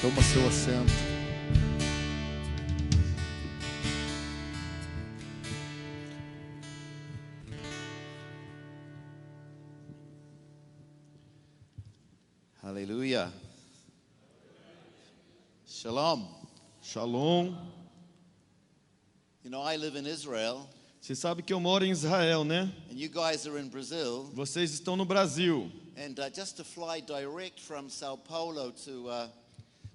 Toma seu assento. Aleluia. Shalom. Shalom. You know, I live in Israel. Você sabe que eu moro em Israel, né? And you guys are in Brazil. Vocês estão no Brasil. And just to fly direct from Sao Paulo to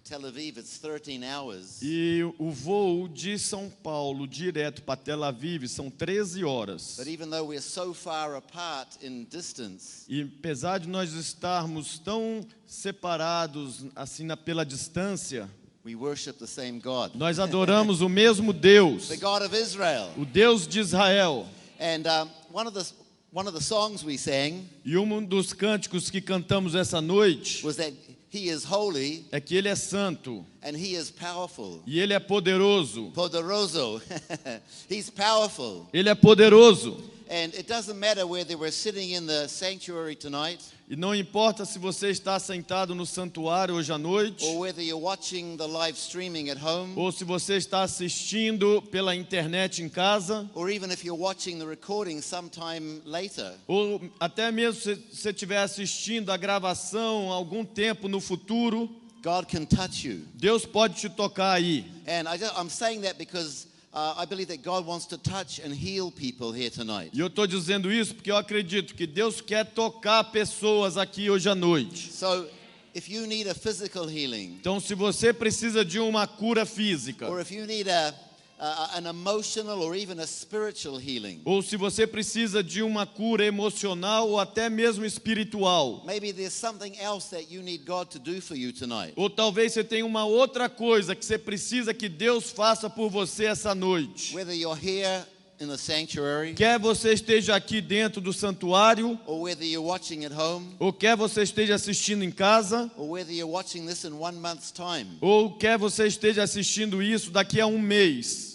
Tel Aviv, it's 13 hours. E o voo de São Paulo direto para Tel Aviv são 13 horas. But even though we're so far apart in distance, E apesar de nós estarmos tão separados assim pela distância, we worship the same God. nós adoramos o mesmo Deus, The God of Israel. o Deus de Israel. And one of the songs we sang E um dos cânticos que cantamos essa noite was that He is holy é que Ele é santo and He is powerful. e Ele é poderoso. Poderoso. He's powerful. Ele é poderoso. And it doesn't matter whether we're sitting in the sanctuary tonight E não importa se você está sentado no santuário hoje à noite, or whether you're watching the live streaming at home, ou se você está assistindo pela internet em casa, or even if you're watching the recording sometime later. ou até mesmo se você estiver assistindo a gravação algum tempo no futuro, God can touch you. Deus pode te tocar aí. And I'm saying that because I believe that God wants to touch and heal people here tonight. E eu estou dizendo isso porque eu acredito que Deus quer tocar pessoas aqui hoje à noite. So if you need a physical healing, Então, se você precisa de uma cura física, or if you need an emotional or even a spiritual healing, ou se você precisa de uma cura emocional ou até mesmo espiritual, maybe there's something else that you need God to do for you tonight. ou talvez você tenha uma outra coisa que você precisa que Deus faça por você essa noite. Whether you're here in the sanctuary, Quer você esteja aqui dentro do santuário, or whether you're watching at home, ou quer você esteja assistindo em casa, or whether you're watching this in 1 month's time, ou quer você esteja assistindo isso daqui a um mês.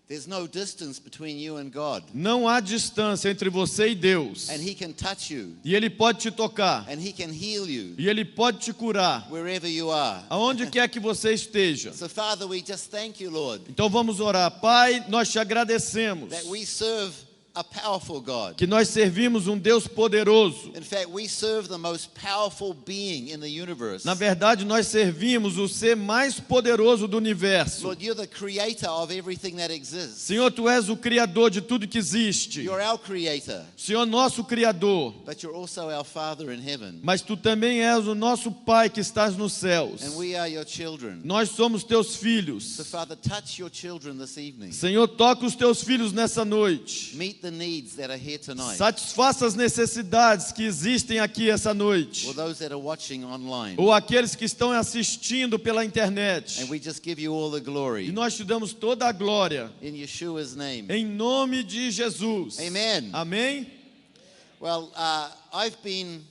there's no distance between you and God. Não há distância entre você e Deus. And He can touch you, E Ele pode te tocar. and He can heal you E Ele pode te curar. wherever you are. Aonde quer que você esteja. So Father, we just thank you, Lord, Então vamos orar. Pai, nós te agradecemos that we serve a powerful God. que nós servimos um Deus poderoso. In fact, we serve the most powerful being in the universe. Na verdade, nós servimos o ser mais poderoso do universo. Lord, you're the creator of everything that exists. Senhor, tu és o criador de tudo que existe. You're our creator, Senhor, nosso criador. but you're also our Father in heaven. Mas tu também és o nosso Pai que estás nos céus. And we are your children. Nós somos teus filhos. So Father, touch your children this evening. Senhor, toca os teus filhos nessa noite. Meet the needs that are here tonight, Satisfaça as necessidades que existem aqui essa noite. or those that are watching online. Ou aqueles que estão assistindo pela internet. And we just give you all the E glory nós te damos toda a glória. in Yeshua's name. Em nome de Jesus. Amen. Amém? Well, I've been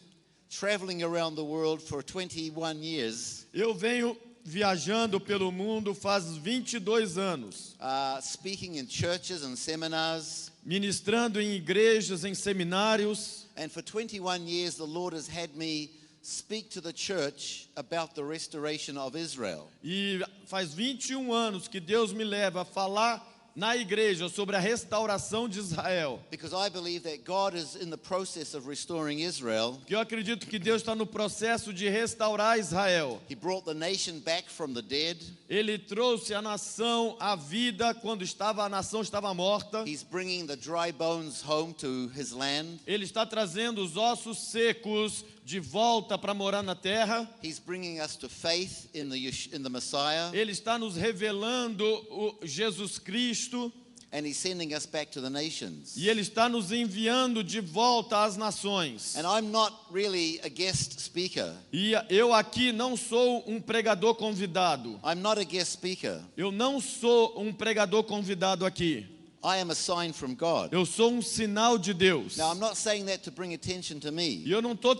traveling around the world for 21 years, Eu venho viajando pelo mundo faz 22 anos. speaking in churches and seminars. Ministrando em igrejas, em seminários. And for 21 years, the Lord has had me speak to the church about the restoration of Israel. E faz 21 anos que Deus me leva a falar na igreja sobre a restauração de Israel. Because I believe that God is in the process of restoring Israel. Porque eu acredito que Deus está no processo de restaurar Israel. He brought the nation back from the dead. Ele trouxe a nação à vida quando a nação estava morta. He's bringing the dry bones home to his land. Ele está trazendo os ossos secos de volta para morar na terra. He's bringing us to faith in the Messiah. Ele está nos revelando o Jesus Cristo. And he's sending us back to the nations. E Ele está nos enviando de volta às nações. And I'm not really a guest speaker. E eu aqui não sou um pregador convidado. I'm not a guest speaker. Eu não sou um pregador convidado aqui. I am a sign from God. Eu sou um sinal de Deus. Now, I'm not saying that to bring attention to me, E eu não estou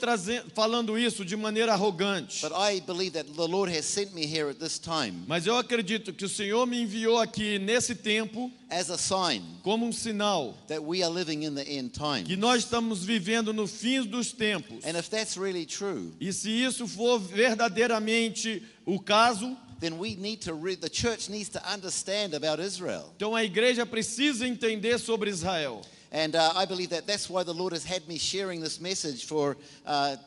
falando isso de maneira arrogante. but I believe that the Lord has sent me here at this time Mas eu acredito que o Senhor me enviou aqui nesse tempo as a sign como um sinal that we are living in the end time. que nós estamos vivendo no fim dos tempos. And if that's really true, E se isso for verdadeiramente o caso, then the church needs to understand about Israel. Então a igreja precisa entender sobre Israel. And I believe that's why the Lord has had me sharing this message for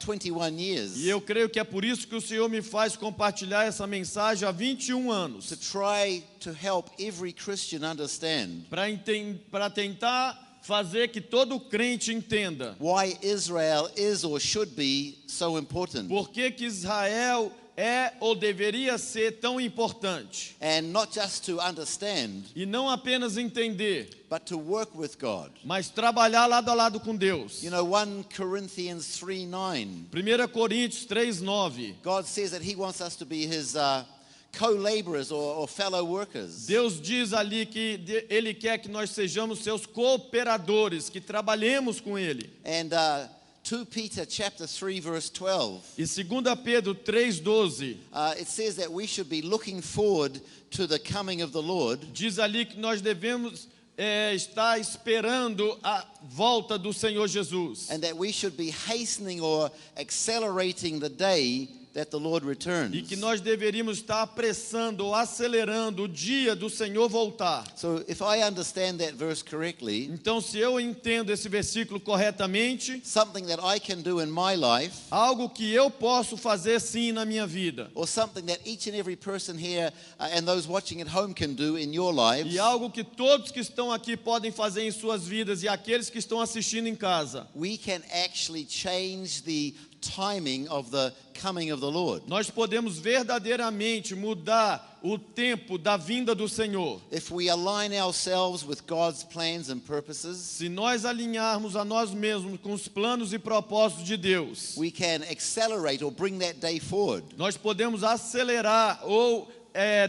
21 years. E eu creio que é por isso que o Senhor me faz compartilhar essa mensagem há 21 anos. To try to help every Christian understand Para tentar fazer que todo crente entenda why Israel is or should be so important. por que Israel é ou deveria ser tão importante. And not just to understand, E não apenas entender, but to work with God. mas trabalhar lado a lado com Deus. You know, 1 Corinthians 3:9, 1 Coríntios 3:9. God says that He wants us to be His co-laborers or fellow workers. Deus diz ali que Ele quer que nós sejamos seus cooperadores, que trabalhemos com Ele. And 2 Peter chapter 3 verse 12, E 2 Pedro 3:12 it says that we should be looking forward to the coming of the Lord, diz ali que nós devemos estar esperando a volta do Senhor Jesus. and that we should be hastening or accelerating the day that the Lord returns. E que nós deveríamos estar apressando ou acelerando o dia do Senhor voltar. So if I understand that verse correctly, Então, se eu entendo esse versículo corretamente, something that I can do in my life, algo que eu posso fazer sim na minha vida, or something that each and every person here and those watching at home can do in your lives, e algo que todos que estão aqui podem fazer em suas vidas e aqueles que estão assistindo em casa, we can actually change the timing of the coming of the Lord. nós podemos verdadeiramente mudar o tempo da vinda do Senhor. If we align ourselves with God's plans and purposes, Se nós alinharmos a nós mesmos com os planos e propósitos de Deus, we can accelerate or bring that day forward. nós podemos acelerar ou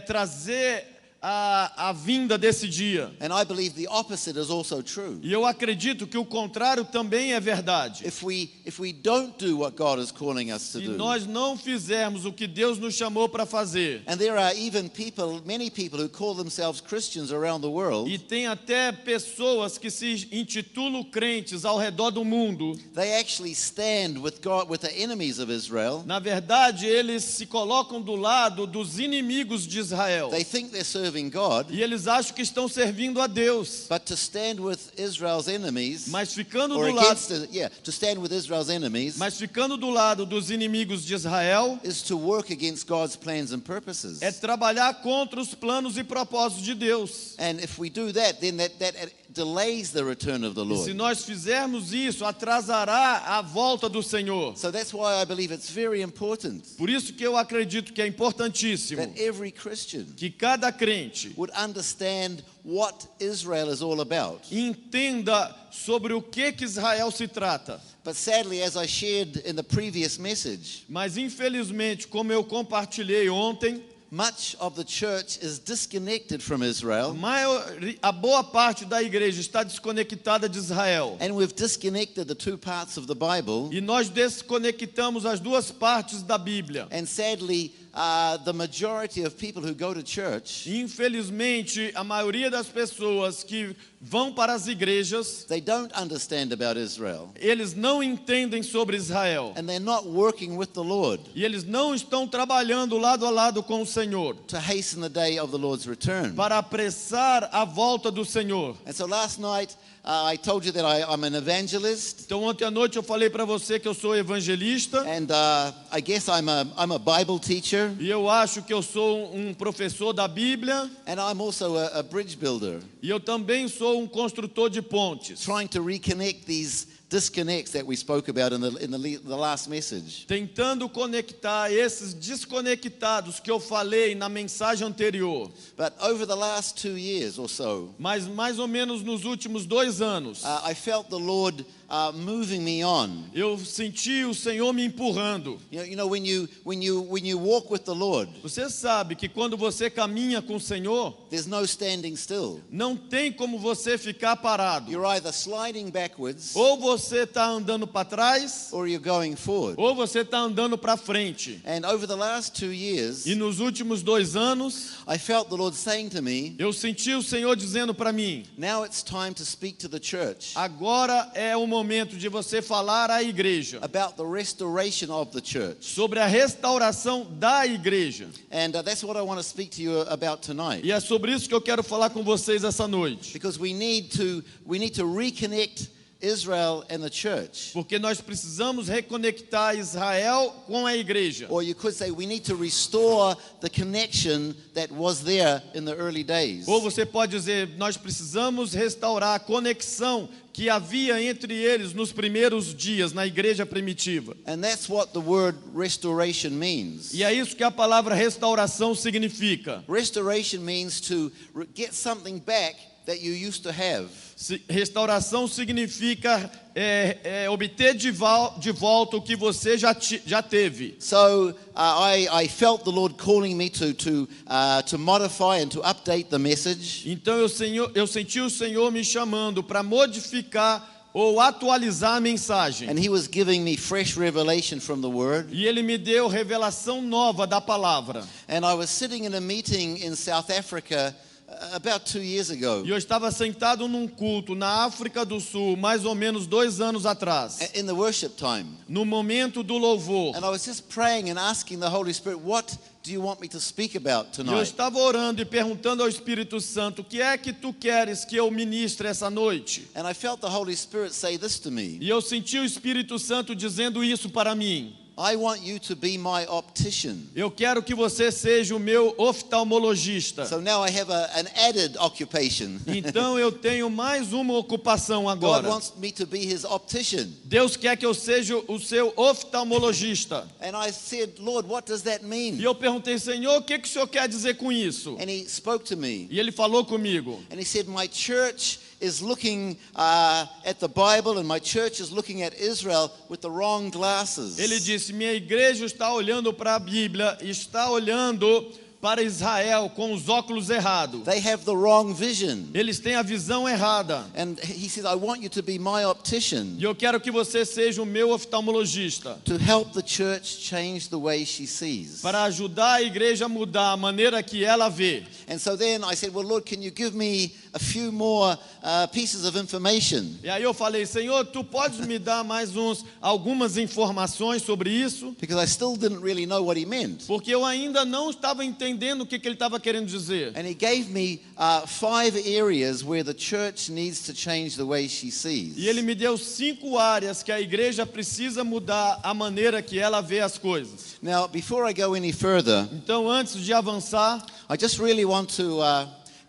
trazer a vinda desse dia. And I believe the opposite is also true. E eu acredito que o contrário também é verdade. If we don't do what God is calling us to Se do, nós não fizermos o que Deus nos chamou para fazer, and there are even many people who call themselves Christians around the world, e tem até pessoas que se intitulam crentes ao redor do mundo, they actually stand with God, with the enemies of Israel. na verdade eles se colocam do lado dos inimigos de Israel. They think they're serving God, E eles acham que estão servindo a Deus. but to stand with Israel's enemies, Mas ficando or do lado, to stand with Israel's enemies, mas ficando do lado dos inimigos de Israel, is to work against God's plans and purposes. é trabalhar contra os planos e propósitos de Deus. And if we do that, then that delays the return of the E se Lord. nós fizermos isso, atrasará a volta do Senhor. So that's why I believe it's very important Por isso que eu acredito que é importantíssimo that every Christian que cada crente would understand what Israel is all about. entenda sobre o que Israel se trata. But sadly, as I shared in the previous message, Mas infelizmente, como eu compartilhei ontem, much of the church is disconnected from Israel, a boa parte da igreja está desconectada de Israel. and we've disconnected the two parts of the Bible. E nós desconectamos as duas partes da Bíblia. And sadly, the majority of people who go to church, Infelizmente, a maioria das pessoas que vão para as igrejas, they don't understand about Israel, eles não entendem sobre Israel. and they're not working with the Lord E eles não estão trabalhando lado a lado com o Senhor to hasten the day of the Lord's return. para apressar a volta do Senhor. And so last night, I told you that I'm an evangelist, Então ontem à noite eu falei para você que eu sou evangelista and I guess I'm a Bible teacher, e eu acho que eu sou um professor da Bíblia and I'm also a bridge builder, e eu também sou um construtor de pontes, trying to reconnect these disconnects that we spoke about in the last message. tentando conectar esses desconectados que eu falei na mensagem anterior. But over the last 2 years or so, Mas mais ou menos nos últimos 2 anos, I felt the Lord moving me on. eu senti o Senhor me empurrando. You know, when you walk with the Lord, Você sabe que quando você caminha com o Senhor, there's no standing still. não tem como você ficar parado. You're either sliding backwards Ou você está andando para trás, or you're going forward. ou você está andando para frente. And over the last 2 years, E nos últimos 2 anos, I felt the Lord saying to me, eu senti o Senhor dizendo para mim: now it's time to speak to the church agora é o momento de você falar à igreja about the restoration of the church. sobre a restauração da igreja. And that's what I want to speak to you about tonight. E é sobre isso que eu quero falar com vocês essa noite. Because we need to reconnect Israel and the church. Porque nós precisamos reconectar Israel com a igreja. Or you could say we need to restore the connection that was there in the early days. Ou você pode dizer, nós precisamos restaurar a conexão que havia entre eles nos primeiros dias, na igreja primitiva. And that's what the word restoration means. E é isso que a palavra restauração significa. Restoration means to get something back that you used to have. Restauração significa obter de volta o que você já teve. So I felt the Lord calling me to modify and to update the message. Então eu senti o Senhor me chamando para modificar ou atualizar a mensagem. And He was giving me fresh revelation from the Word. E Ele me deu revelação nova da palavra. And I was sitting in a meeting in South Africa about 2 years ago. E eu estava sentado num culto na África do Sul, mais ou menos 2 anos atrás, In the worship time. no momento do louvor. And I was just praying and asking the Holy Spirit, what do you want me to speak about E eu tonight? estava orando e perguntando ao Espírito Santo, o que é que tu queres que eu ministre essa noite? And I felt the Holy Spirit say this to me. E eu senti o Espírito Santo dizendo isso para mim. I want you to be my optician. Eu quero que você seja o meu oftalmologista. So now I have an added occupation. Então eu tenho mais uma ocupação God agora. wants me to be His optician. Deus quer que eu seja o seu oftalmologista. And I said, Lord, what does that mean? E eu perguntei, Senhor, o que o Senhor quer dizer com isso? And He spoke to me. E Ele falou comigo. And He said, my church is looking at the Bible, and my church is looking at Israel with the wrong glasses. Ele disse, minha igreja está olhando para a Bíblia, está olhando para Israel com os óculos errados. They have the wrong vision. Eles têm a visão errada. And He said, I want you to be my optician, E eu quero que você seja o meu oftalmologista, to help the church change the way she sees. para ajudar a igreja a mudar a maneira que ela vê. And so then I said, well, Lord, can you give me a few more pieces of information? E aí eu falei, Senhor, tu podes me dar mais algumas informações sobre isso? Because I still didn't really know what He meant. Porque eu ainda não estava entendendo o que ele estava querendo dizer. And He gave me 5 areas where the church needs to change the way she sees. E ele me deu 5 áreas que a igreja precisa mudar a maneira que ela vê as coisas. Now, before I go any further, Então, antes de avançar, I just really want to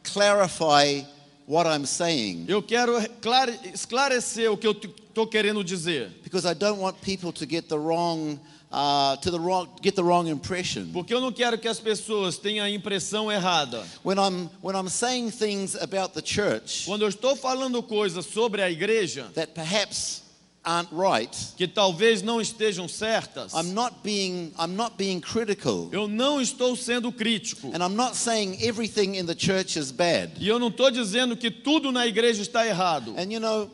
clarify what I'm saying, eu quero esclarecer o que eu estou querendo dizer. because I don't want people to get the wrong impression. Porque eu não quero que as pessoas tenham a impressão errada. When I'm saying things about the church Quando eu estou falando coisas sobre a igreja that perhaps aren't right, que talvez não estejam certas, I'm not being critical, eu não estou sendo crítico. and I'm not saying everything in the church is bad. E eu não estou dizendo que tudo na igreja está errado. And you know,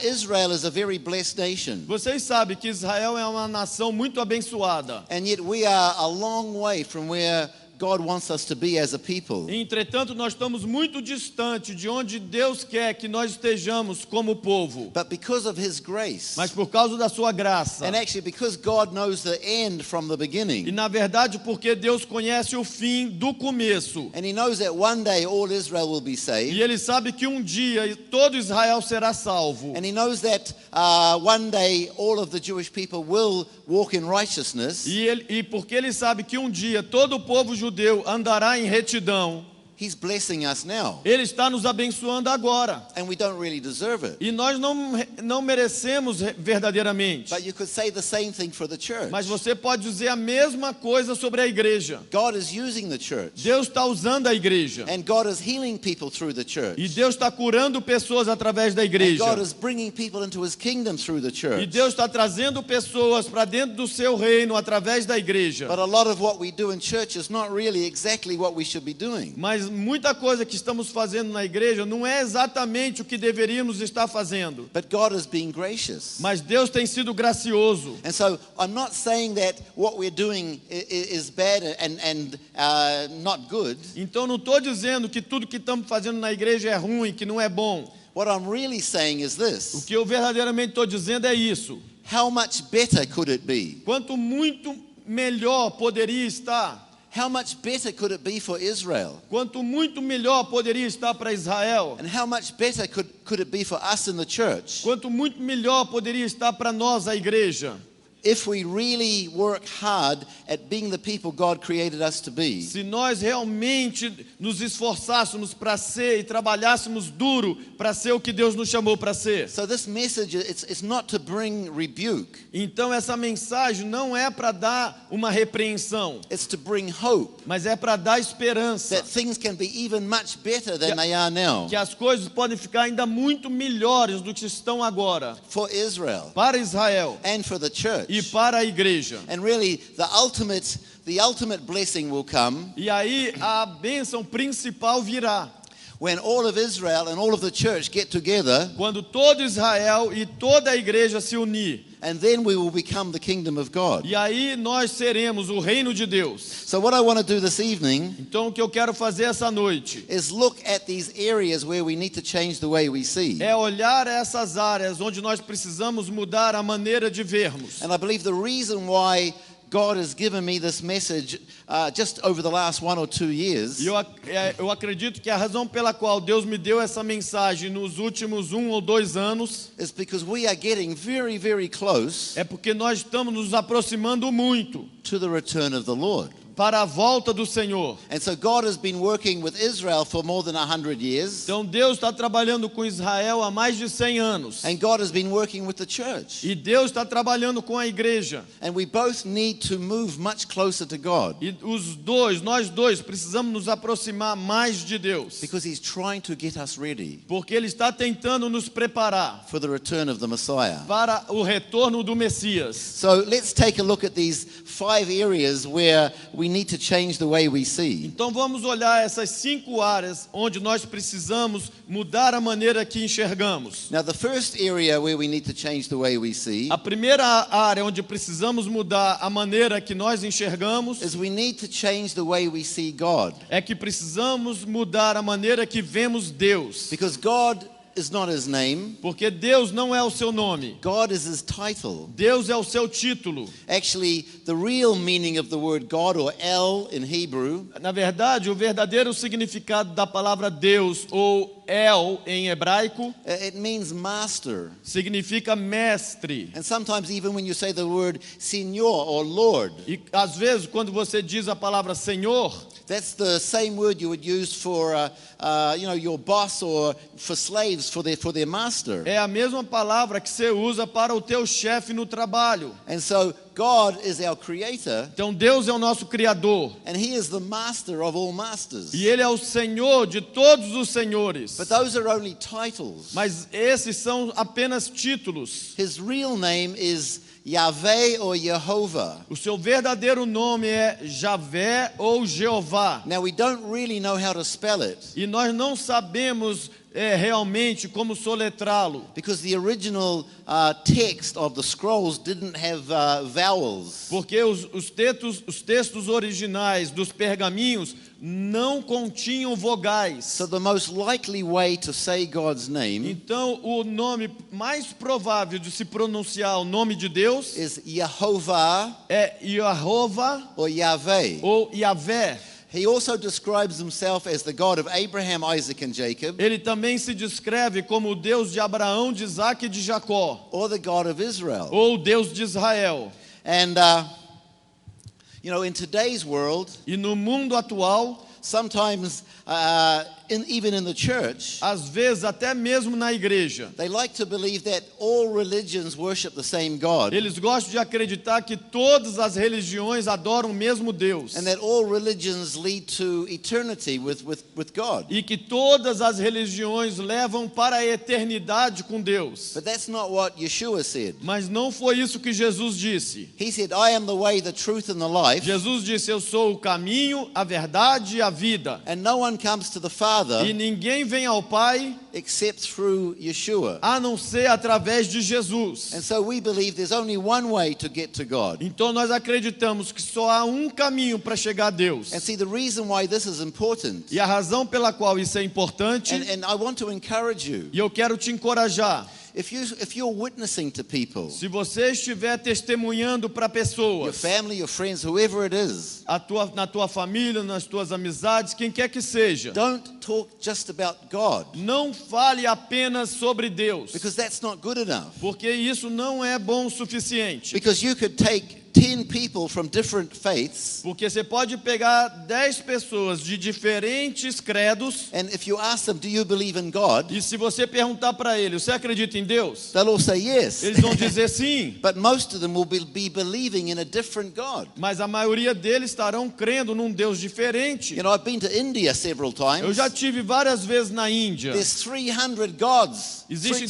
Israel is a very blessed nation, Vocês sabem que Israel é uma nação muito abençoada. and yet we are a long way from where God wants us to be as a people. Entretanto, nós estamos muito distante de onde Deus quer que nós estejamos como povo. But because of His grace, Mas por causa da sua graça. and actually because God knows the end from the E beginning, na verdade, porque Deus conhece o fim do começo. and He knows that one day all Israel will be saved, E Ele sabe que um dia todo Israel será salvo. and He knows that one day all of the Jewish people will walk in righteousness. E porque Ele sabe que um dia todo o povo judeu andará em retidão. He's blessing us now, Ele está nos abençoando agora. and we don't really deserve it. E nós não merecemos verdadeiramente. But you could say the same thing for the church. Mas você pode dizer a mesma coisa sobre a igreja. God is using the church, Deus está usando a igreja. and God is healing people through the church, E Deus está curando pessoas através da and igreja. God is bringing people into His kingdom through the E church. Deus está trazendo pessoas para dentro do seu reino através da igreja. But a lot of what we do in church is not really exactly what we should be doing. Mas Mas muita coisa que estamos fazendo na igreja não é exatamente o que deveríamos estar fazendo. But God is being gracious. Mas Deus tem sido gracioso. And so I'm not saying that what we're doing is bad and not good. Então não estou dizendo que tudo que estamos fazendo na igreja é ruim, que não é bom. What I'm really saying is O this. que eu verdadeiramente estou dizendo é isso. How much better could it be? Quanto muito melhor poderia estar. How much better could it be for Israel? Quanto muito melhor poderia estar para Israel. And how much better could it be for us in the church Quanto muito melhor poderia estar para nós, a igreja. if we really work hard at being the people God created us to be? Se nós realmente nos esforçássemos para ser e trabalhássemos duro para ser o que Deus nos chamou para ser. So this message, it's not to bring rebuke. Então essa mensagem não é para dar uma repreensão, It's to bring hope mas é para dar esperança. that things can be even much better than they are now Que as coisas podem ficar ainda muito melhores do que estão agora. for Israel Para Israel and for the church. e para a igreja. And really, the ultimate blessing will come E aí a bênção principal virá. when all of Israel and all of the church get together, Quando todo Israel e toda a igreja se unir. and then we will become the kingdom of God. E aí nós seremos o reino de Deus. So what I want to do this evening Então o que eu quero fazer essa noite is look at these areas where we need to change the way we see. é olhar essas áreas onde nós precisamos mudar a maneira de vermos. And I believe the reason why God has given me this message just over the last 1 or 2 years E eu acredito que a razão pela qual Deus me deu essa mensagem nos últimos 1 ou 2 anos is because we are getting very, very close é porque nós estamos nos aproximando muito to the return of the Lord. para a volta do Senhor. And so God has been working with Israel for more than 100 years, Então Deus está trabalhando com Israel há mais de 100 anos. and God has been working with the church. E Deus está trabalhando com a igreja. And we both need to move much closer to God E nós dois, precisamos nos aproximar mais de Deus. because He's trying to get us ready Porque Ele está tentando nos preparar for the return of the Messiah. para o retorno do Messias. So let's take a look at these 5 areas where we need to change the way we see. Então vamos olhar essas 5 áreas onde nós precisamos mudar a maneira que enxergamos. Now, the first area where we need to change the way we see A primeira área onde precisamos mudar a maneira que nós enxergamos is we need to change the way we see God. é que precisamos mudar a maneira que vemos Deus. Because God is not His name, Porque Deus não é o seu nome. God is His title. Deus é o seu título. Actually, the real meaning of the word God, or El in Hebrew, Na verdade, o verdadeiro significado da palavra Deus ou El em hebraico it means master. significa mestre. And sometimes even when you say the word Señor or Lord, E às vezes quando você diz a palavra Senhor, that's the same word you would use for, your boss, or for slaves for their master. é a mesma palavra que você usa para o teu chefe no trabalho. And so God is our creator, Então Deus é o nosso criador and He is the master of all masters. e ele é o Senhor de todos os senhores. But those are only titles. Mas esses são apenas títulos. His real name is Yahweh or Jehovah. O seu verdadeiro nome é Javé ou Jeová. Now, we don't really know how to spell it E nós não sabemos realmente como soletrá-lo. because the original text of the scrolls didn't have vowels. Porque os textos originais dos pergaminhos não continham vogais. So the most likely way to say God's name Então, o nome mais provável de se pronunciar o nome de Deus is Yehovah é Jeová or Yahweh. ou Yahvé. He also describes himself as the God of Abraham, Isaac, and Jacob, Ele também se descreve como o Deus de Abraão, de Isaque e de Jacó, or the God of Israel. ou o Deus de Israel. And, in today's world, E no mundo atual, sometimes even in the church, às vezes até mesmo na igreja, they like to believe that all religions worship the same God, eles gostam de acreditar que todas as religiões adoram o mesmo Deus and that all religions lead to eternity with God. e que todas as religiões levam para a eternidade com Deus. But that's not what Yeshua said. Mas não foi isso que Jesus disse. He said, I am the way, the truth, and the life, Jesus disse: eu sou o caminho, a verdade e a vida. and no one comes to the Father E ninguém vem ao Pai except through Yeshua. a não ser através de Jesus. And so we believe there's only one way to get to God. Então nós acreditamos que só há um caminho para chegar a Deus. And see, the reason why this is important, E a razão pela qual isso é importante, and I want to encourage you, e eu quero te encorajar, if you're witnessing to people, se você estiver testemunhando para your pessoas, family, your friends, whoever it is, na tua família, nas tuas amizades, quem quer que seja, don't talk just about God, não fale apenas sobre Deus, because that's not good enough. porque isso não é bom o suficiente. Because you could take 10 people from different faiths, Porque você pode pegar 10 pessoas de diferentes credos, and if you ask them, do you believe in God? e se você perguntar para eles: você acredita em Deus? They'll all say yes. Eles vão dizer sim. But most of them will be believing in a different God. Mas a maioria deles estarão crendo num Deus diferente. You know, I've been to India several Eu times. já tive várias vezes na Índia. There's 300 gods. Existe-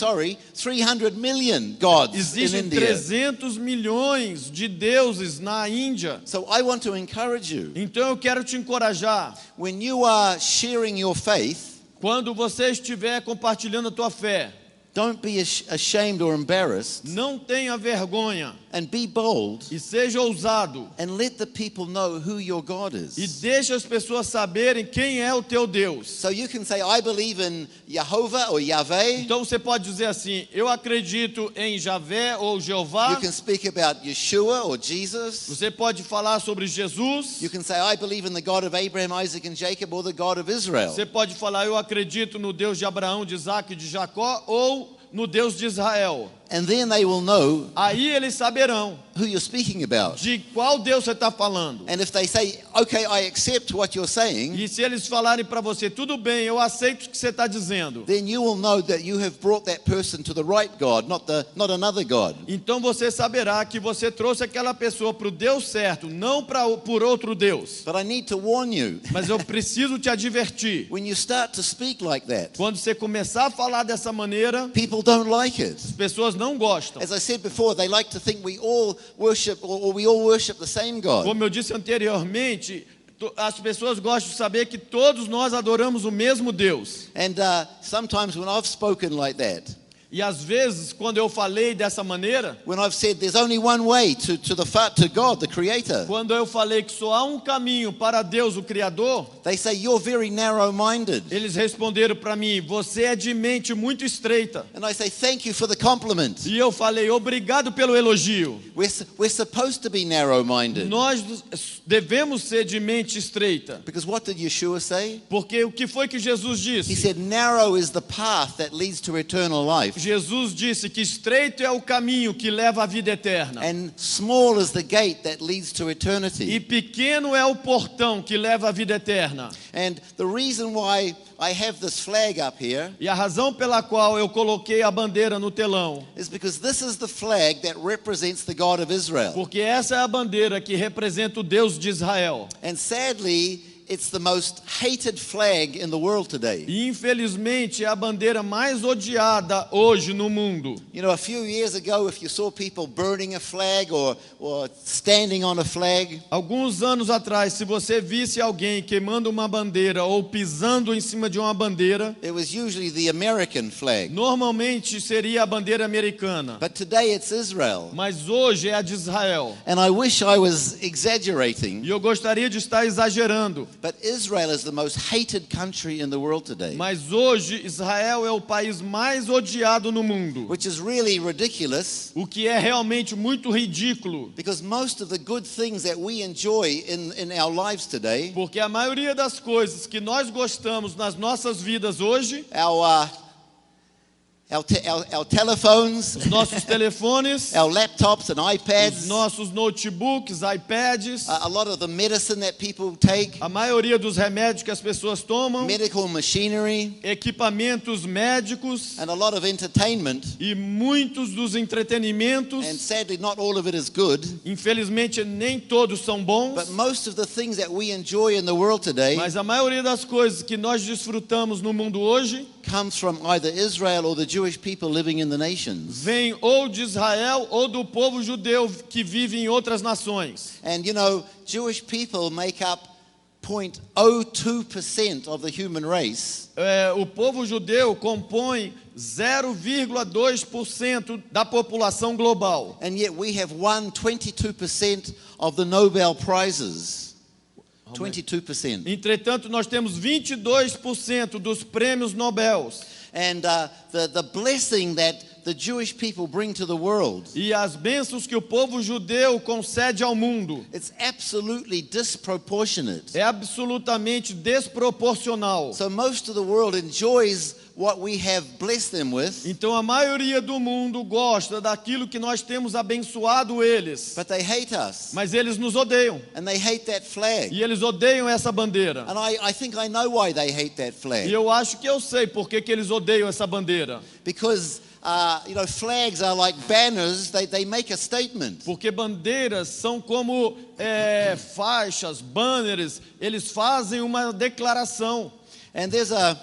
300 million gods in Existem India. 300 milhões de deuses na Índia. So I want to encourage you. Então eu quero te encorajar, When you are sharing your faith, quando você estiver compartilhando a tua fé, don't be ashamed or embarrassed, não tenha vergonha and be bold, e seja ousado. and let the people know who your God E is. deixa as pessoas saberem quem é o teu Deus. So you can say, I believe in Jehovah or Yahweh. Então você pode dizer assim: eu acredito em Javé ou Jeová. You can speak about Yeshua or Jesus. Você pode falar sobre Jesus. You can say, I believe in the God of Abraham, Isaac, and Jacob, or the God of Israel. Você pode falar: eu acredito no Deus de Abraão, de Isaac e de Jacó, ou no Deus de Israel. And then they will know Aí eles saberão who you're speaking about. de qual Deus você está falando. And if they say, okay, I accept what you're saying, E se eles falarem para você: tudo bem, eu aceito o que você está dizendo, then you will know that you have brought that person to the right God, not another God. então você saberá que você trouxe aquela pessoa para o Deus certo, não por outro Deus. But I need to warn you, Mas eu preciso te advertir: when you start to speak like that, quando você começar a falar dessa maneira, people don't like it. as pessoas não gostam. As I said before, they like to think we all worship or we all worship the same God. Como eu disse anteriormente, as pessoas gostam de saber que todos nós adoramos o mesmo Deus. And sometimes when I've spoken like that, E às vezes, quando eu falei dessa maneira, when I've said there's only one way to God, the Creator, quando eu falei que só há um caminho para Deus, o Criador, they say you're very narrow-minded. eles responderam para mim: você é de mente muito estreita. And I say thank you for the compliment. E eu falei: obrigado pelo elogio. We're supposed to be narrow-minded. Nós devemos ser de mente estreita. Because what did Yeshua say? Porque o que foi que Jesus He disse? said narrow is the path that leads to eternal life, Jesus disse que estreito é o caminho que leva à vida eterna. and small is the gate that leads to E eternity. pequeno é o portão que leva à vida eterna. And the reason why I have this flag up here E a razão pela qual eu coloquei a bandeira no telão, is because this is the flag that represents the God of Israel. porque essa é a bandeira que representa o Deus de Israel. And sadly, it's the most hated flag in the world today. E infelizmente é a bandeira mais odiada hoje no mundo. You know, a few years ago, if you saw people burning a flag or standing on a flag, Alguns anos atrás, se você visse alguém queimando uma bandeira ou pisando em cima de uma bandeira, it was usually the American flag. normalmente seria a bandeira americana. But today it's Israel. Mas hoje é a de Israel. And I wish I was exaggerating, E eu gostaria de estar exagerando, but Israel is the most hated country in the world today, mas hoje Israel é o país mais odiado no mundo. which is really ridiculous O que é realmente muito ridículo, because most of the good things that we enjoy in our lives today, porque a maioria das coisas que nós gostamos nas nossas vidas hoje, our telephones, Os nossos telefones, our laptops and os iPads, nossos notebooks, iPads, a lot of the medicine that people take, a maioria dos remédios que as pessoas tomam, medical machinery, equipamentos médicos and a lot of entertainment. e muitos dos entretenimentos. And sadly, not all of it is good. Infelizmente, nem todos são bons, But most of the things that we enjoy in the world today mas a maioria das coisas que nós desfrutamos no mundo hoje comes from either Israel or the Jewish people living in the nations. vem ou de Israel ou do povo judeu que vive em outras nações. And you know, Jewish people make up 0.02% of the human race. O povo judeu compõe 0,2% da população global. And yet we have won 22% of the Nobel Prizes. 22%. Entretanto, nós temos 22% dos prêmios Nobel. And the blessing that the Jewish people bring to the world, E as bênçãos que o povo judeu concede ao mundo it's absolutely disproportionate. é absolutamente desproporcional. So most of the world enjoys what we have blessed them with, Então a maioria do mundo gosta daquilo que nós temos abençoado eles, but they hate us. mas eles nos odeiam. And they hate that flag. E eles odeiam essa bandeira. And I think I know why they hate that flag. E eu acho que eu sei por que eles odeiam essa bandeira. Because, you know, flags are like banners. They make a statement. Porque bandeiras são como faixas, banners, eles fazem uma declaração. And there's a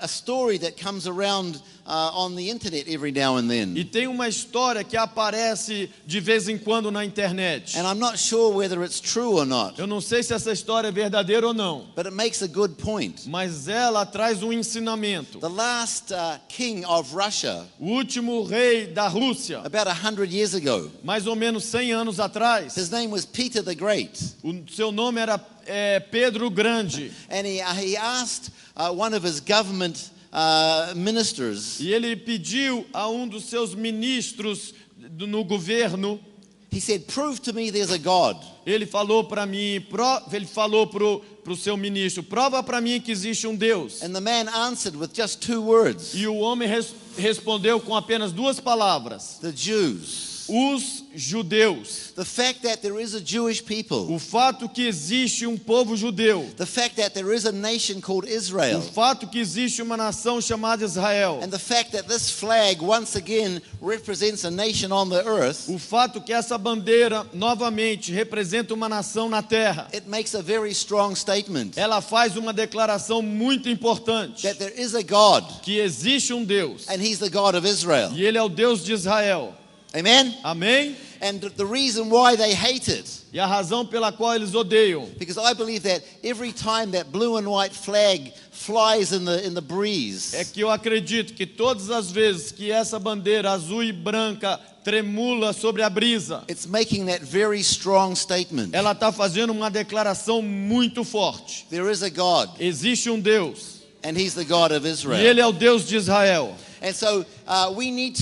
story that comes around on the internet every now and then. E tem uma história que aparece de vez em quando na internet. And I'm not sure whether it's true or not, Eu não sei se essa história é verdadeira ou não, but it makes a good point. mas ela traz um ensinamento. The last king of Russia, O último rei da Rússia, about 100 years ago, mais ou menos 100 anos atrás, his name was Peter the Great. o seu nome era Pedro Grande. And he asked one of his government ministers, E ele pediu a um dos seus ministros no governo, he said, prove to me there's a God. ele falou para mim, ele falou pro seu ministro, prova para mim que existe um Deus. And the man answered with just 2 words, E o homem respondeu com apenas 2 palavras: the Jews. os judeus. The fact that there is a Jewish people, O fato que existe um povo judeu, the fact that there is a nation called Israel, o fato que existe uma nação chamada Israel, and the fact that this flag once again represents a nation on the earth, o fato que essa bandeira novamente representa uma nação na terra, it makes a very strong statement ela faz uma declaração muito importante, that there is a God, que existe um Deus, and He's the God of Israel. e ele é o Deus de Israel. Amen? Amém? And the reason why they hate it, E a razão pela qual eles odeiam, because I believe that every time that blue and white flag flies in the breeze, é que eu acredito que todas as vezes que essa bandeira azul e branca tremula sobre a brisa, it's making that very strong statement. ela está fazendo uma declaração muito forte. There is a God, Existe um Deus, and He's the God of e Israel. ele é o Deus de Israel. And so we need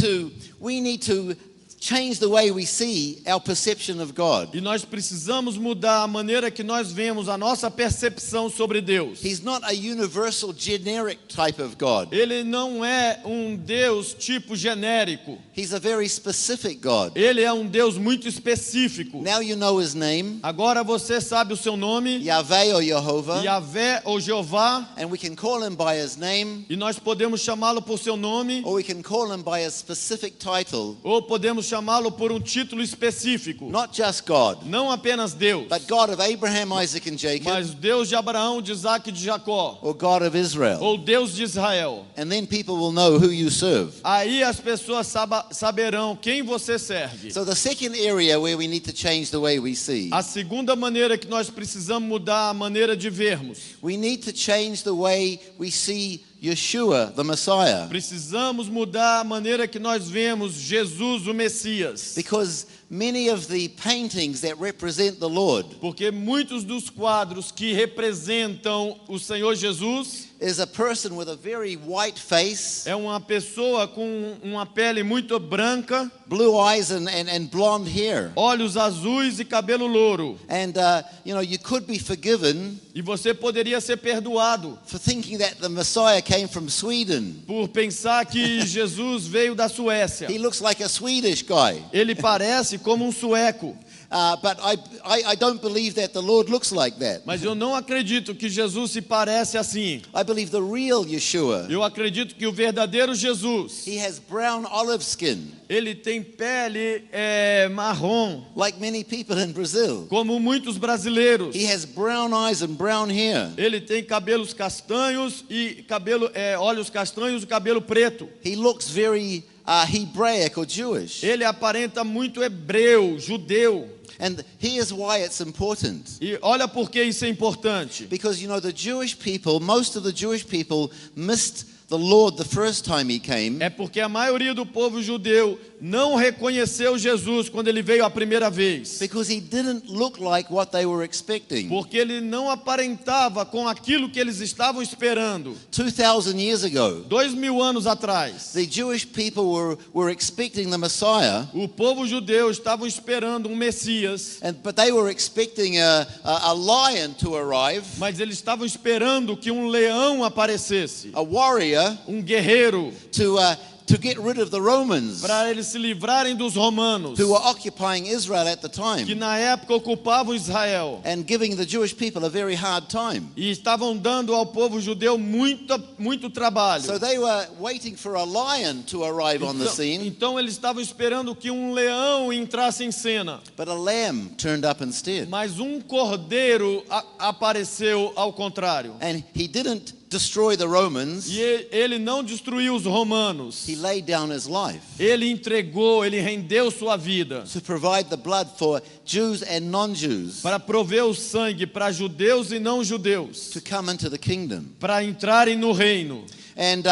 to change the way we see our perception of God. E nós precisamos mudar a maneira que nós vemos a nossa percepção sobre Deus. He's not a universal, generic type of God. Ele não é um Deus tipo genérico. He's a very specific God. Ele é um Deus muito específico. Now you know His name, Agora você sabe o seu nome, Yahweh or Jehovah, Yahvé ou Jeová, and we can call Him by His name, e nós podemos chamá-lo por seu nome, or we can call Him by a specific title, ou podemos chamá-lo por um título específico. not just God, Não apenas Deus, but God of Abraham, Isaac, and Jacob, mas Deus de Abraão, de Isaac e de Jacó, or God of Israel. ou Deus de Israel. And then people will know who you serve. Aí as pessoas saberão quem você serve. So the second area where we need to change the way we see, A segunda maneira que nós precisamos mudar a maneira de vermos. we need to change the way we see Yeshua, the Messiah. Precisamos mudar a maneira que nós vemos Jesus, o Messias. Because many of the paintings that represent the Lord Porque muitos dos quadros que representam o Senhor Jesus is a person with a very white face, é uma pessoa com uma pele muito branca, blue eyes and blonde hair. olhos azuis e cabelo louro. And, you could be forgiven E você poderia ser perdoado for thinking that the Messiah came from Sweden. por pensar que Jesus veio da Suécia. He looks like a Swedish guy. Ele parece como um sueco, But I don't believe that the Lord looks like that. mas eu não acredito que Jesus se parece assim. I believe the real Yeshua, Eu acredito que o verdadeiro Jesus, he has brown olive skin, ele tem pele marrom, like many people in Brazil. como muitos brasileiros. He has brown eyes and brown hair. Ele tem cabelos castanhos e olhos castanhos e cabelo preto. He looks very Hebraic or Jewish. Ele aparenta muito hebreu, judeu. And here's why it's important. E olha por que isso é importante. Because, the Jewish people, most of the Jewish people missed the Lord the first time he came. É porque a maioria do povo judeu não reconheceu Jesus quando ele veio a primeira vez. Because he didn't look like what they were expecting. Porque ele não aparentava com aquilo que eles estavam esperando. 2,000 years ago, 2000 anos atrás, the Jewish people were expecting the Messiah, o povo judeu estava esperando um Messias, but they were expecting a lion to arrive, mas eles estavam esperando que um leão aparecesse, a warrior um guerreiro, to get rid of the Romans para eles se livrarem dos romanos, who were occupying Israel at the que time na época ocupavam Israel and giving the Jewish people a very hard time. e estavam dando ao povo judeu muito trabalho. So they were waiting for a lion to arrive on the scene, Então eles estavam esperando que um leão entrasse em cena, but a lamb turned up instead. mas um cordeiro apareceu ao contrário. And he didn't destroy the Romans, E ele não destruiu os romanos. he laid down his life Ele entregou, ele rendeu sua vida to provide the blood for Jews and non-Jews para prover o sangue para judeus e não judeus, to come into the kingdom. para entrarem no reino. And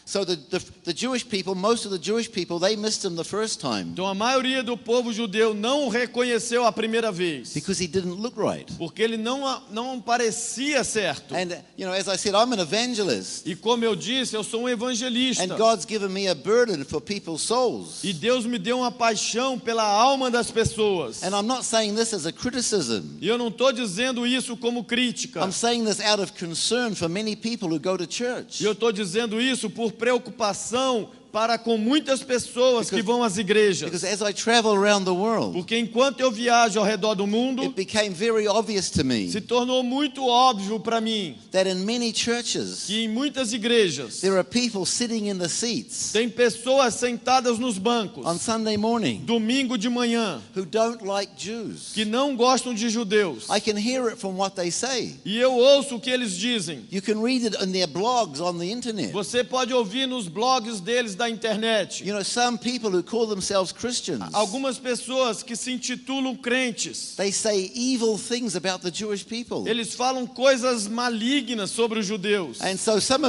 so the Jewish people, most of the Jewish people, they missed him the first time Então a maioria do povo judeu não o reconheceu a primeira vez, because he didn't look right. porque ele não parecia certo. And, as I said, I'm an evangelist. E como eu disse, eu sou um evangelista. And God's given me a burden for people's souls. E Deus me deu uma paixão pela alma das pessoas. And I'm not saying this as a criticism. E eu não estou dizendo isso como crítica. I'm saying this out of concern for many people who go to church. E eu estou dizendo isso por preocupação para com muitas pessoas que vão às igrejas. Because as I travel around the world, Porque enquanto eu viajo ao redor do mundo, it became very obvious to me se tornou muito óbvio para mim that in many churches, que em muitas igrejas there are people sitting in the seats tem pessoas sentadas nos bancos, on Sunday morning domingo de manhã, who don't like Jews. que não gostam de judeus. I can hear it from what they say. E eu ouço o que eles dizem. You can read it in their blogs on the internet. Você pode ouvir nos blogs deles da internet. Some people who call themselves Christians, Algumas pessoas que se intitulam crentes, they say evil things about the Jewish people. eles falam coisas malignas sobre os judeus. And so some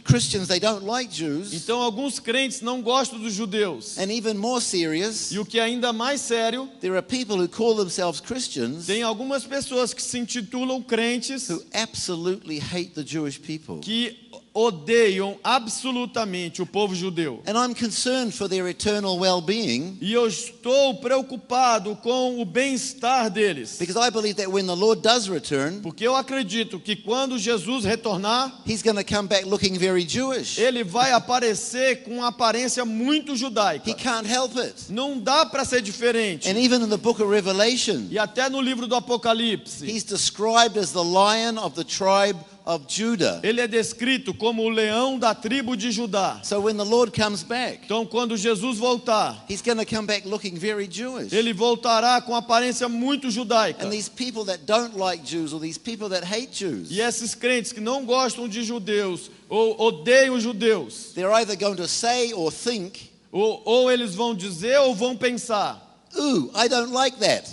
Christians, they don't like Jews. Então alguns crentes não gostam dos judeus. And even more serious, E o que é ainda mais sério, there are people who call themselves Christians tem algumas pessoas que se intitulam crentes who absolutely hate the Jewish people. que odeiam absolutamente o povo judeu. And I'm concerned for their eternal well-being, E eu estou preocupado com o bem-estar deles. because I believe that when the Lord does return, Porque eu acredito que quando Jesus retornar, he's going to come back looking very Jewish. ele vai aparecer com uma aparência muito He judaica. can't help it. Não dá para ser diferente. And even in the book of Revelation, E até no livro do Apocalipse, he's described as the lion of the tribe of Judah. ele é descrito como o leão da tribo de Judá. So when the Lord comes back, Então, quando Jesus voltar, he's going to come back looking very Jewish. ele voltará com aparência muito judaica. And these people that don't like Jews, or these people that hate Jews, E esses crentes que não gostam de judeus ou odeiam judeus, they're either going to say or think, ou eles vão dizer ou vão pensar: ooh, I don't like that.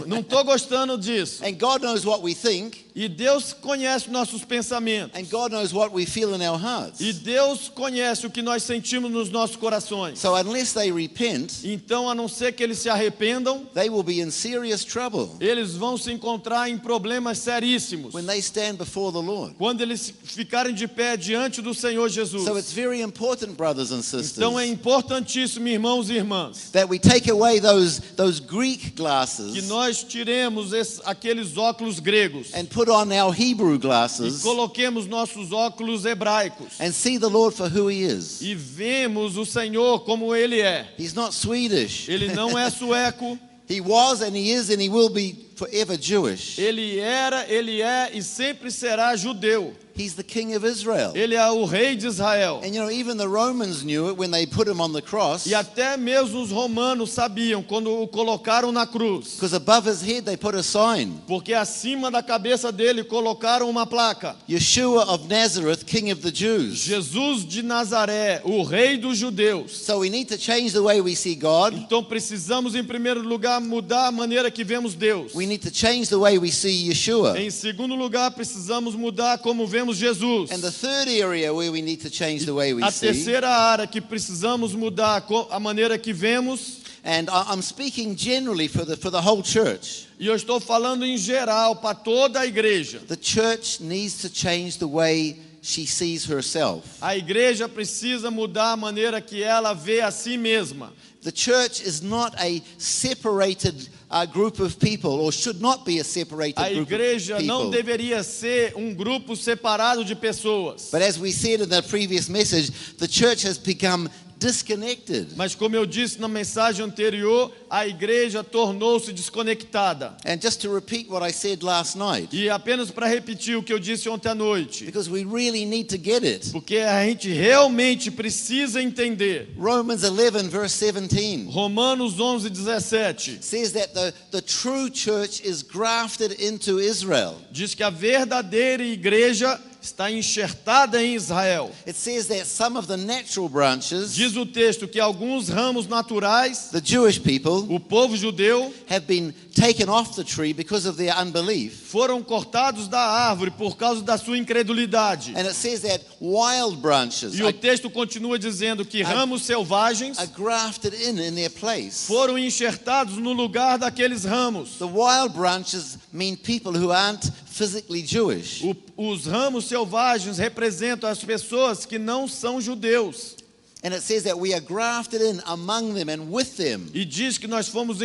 Não estou gostando disso. And God knows what we think, E Deus conhece nossos pensamentos. and God knows what we feel in our hearts. E Deus conhece o que nós sentimos nos nossos corações. So unless they repent, Então, a não ser que eles se arrependam, they will be in serious trouble eles vão se encontrar em problemas seríssimos when they stand before the Lord. quando eles ficarem de pé diante do Senhor Jesus. So it's very important, brothers and sisters, Então é importantíssimo, irmãos e irmãs, that we take away those Greek que glasses nós tiremos aqueles óculos gregos and put on our Hebrew e glasses coloquemos nossos óculos hebraicos and see the Lord for who He is. e vemos o Senhor como Ele é. He's not Swedish. Ele não é sueco, He was and He is and He will be forever Jewish. Ele era, Ele é e sempre será judeu. He's the King of Israel. Ele é o rei de Israel. And you know, even the Romans knew it when they put Him on the cross, E até mesmo os romanos sabiam quando o colocaram na cruz. because above His head they put a sign, Porque acima da cabeça dele colocaram uma placa. Yeshua of Nazareth, King of the Jews. Jesus de Nazaré, o rei dos judeus. So we need to change the way we see God. Então precisamos, em primeiro lugar, mudar a maneira que vemos Deus. We need to change the way we see Yeshua. Em segundo lugar, precisamos mudar como vemos Jesus. And the third area where we need to change the way we A see, terceira área que precisamos mudar a maneira que vemos, and I'm speaking generally for the whole church. e eu estou falando em geral para toda a igreja. The church needs to change the way she sees herself. A igreja precisa mudar a maneira que ela vê a si mesma. The church is not a separated group of people, or should not be a separated A group igreja of não people. deveria ser um grupo separado de pessoas. But as we said in the previous message, the church has become disconnected. Mas como eu disse na mensagem anterior, a igreja tornou-se desconectada. And just to repeat what I said last night, E apenas para repetir o que eu disse ontem à noite, because we really need to get it. porque a gente realmente precisa entender. Romans 11 verse 17 Romanos 11:17 says that the true church is grafted into Israel. diz que a verdadeira igreja está enxertada em Israel. It says that some of the natural branches, Diz o texto que alguns ramos naturais, the Jewish people, o povo judeu, have been taken off the tree because of their unbelief. foram cortados da árvore por causa da sua incredulidade. And it says that wild branches E o texto continua dizendo que ramos selvagens are grafted in their place. foram enxertados no lugar daqueles ramos. The wild branches mean people who aren't physically Jewish. Os ramos selvagens representam as pessoas que não são judeus. And it says that we are grafted in among them and with them E diz que nós fomos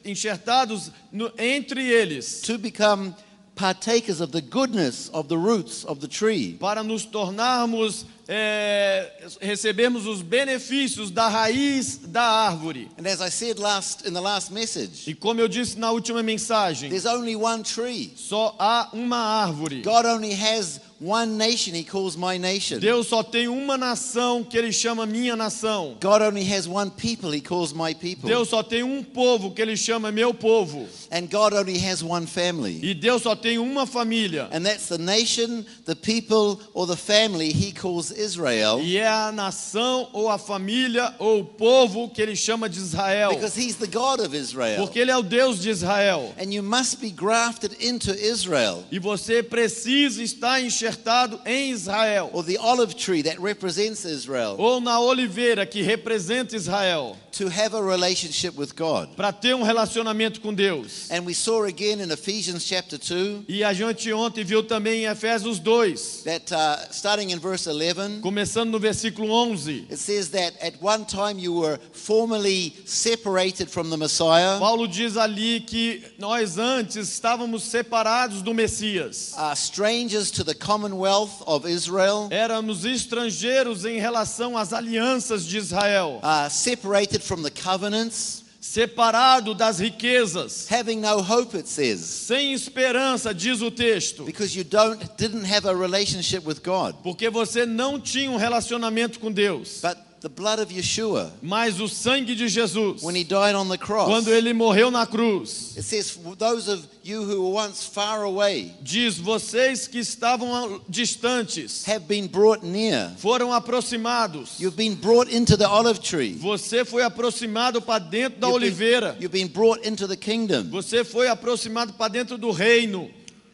enxertados entre eles to become partakers of the goodness of the roots of the tree. para nos tornarmos, recebermos os benefícios da raiz da árvore. And as I said in the last message, E como eu disse na última mensagem, there's only one tree. só há uma árvore. God only has one nation He calls my nation. Deus só tem uma nação que Ele chama minha nação. God only has one people He calls my people. Deus só tem um povo que Ele chama meu povo. And God only has one family. E Deus só tem uma família. And that's the nation, the people, or the family He calls Israel. E é a nação ou a família ou o povo que Ele chama de Israel. Because He's the God of Israel. Porque Ele é o Deus de Israel. And you must be grafted into Israel. E você precisa estar enxertado em Israel. Or the olive tree that represents Israel. Ou na oliveira que representa Israel. To have a relationship with God. Para ter um relacionamento com Deus. And we saw again in Ephesians chapter 2. E a gente ontem viu também em Efésios 2. That starting in verse 11. Começando no versículo 11. It says that at one time you were formerly separated from the Messiah. Paulo diz ali que nós antes estávamos separados do Messias. Strangers to the commonwealth of Israel. Éramos estrangeiros em relação às alianças de Israel. Separated from the covenants. Separado das riquezas. Having no hope, it says. Sem esperança, diz o texto. Because you didn't have a relationship with God. Porque você não tinha um relacionamento com Deus. But the blood of Yeshua, Mas o sangue de Jesus, when he died on the cross, quando ele morreu na cruz, it says, "For those of you who were once far away diz: vocês que estavam distantes have been brought near. foram aproximados. You've been brought into the olive tree. Você foi aproximado para dentro da You've been- oliveira. You've been brought into the kingdom Você foi aproximado para dentro do reino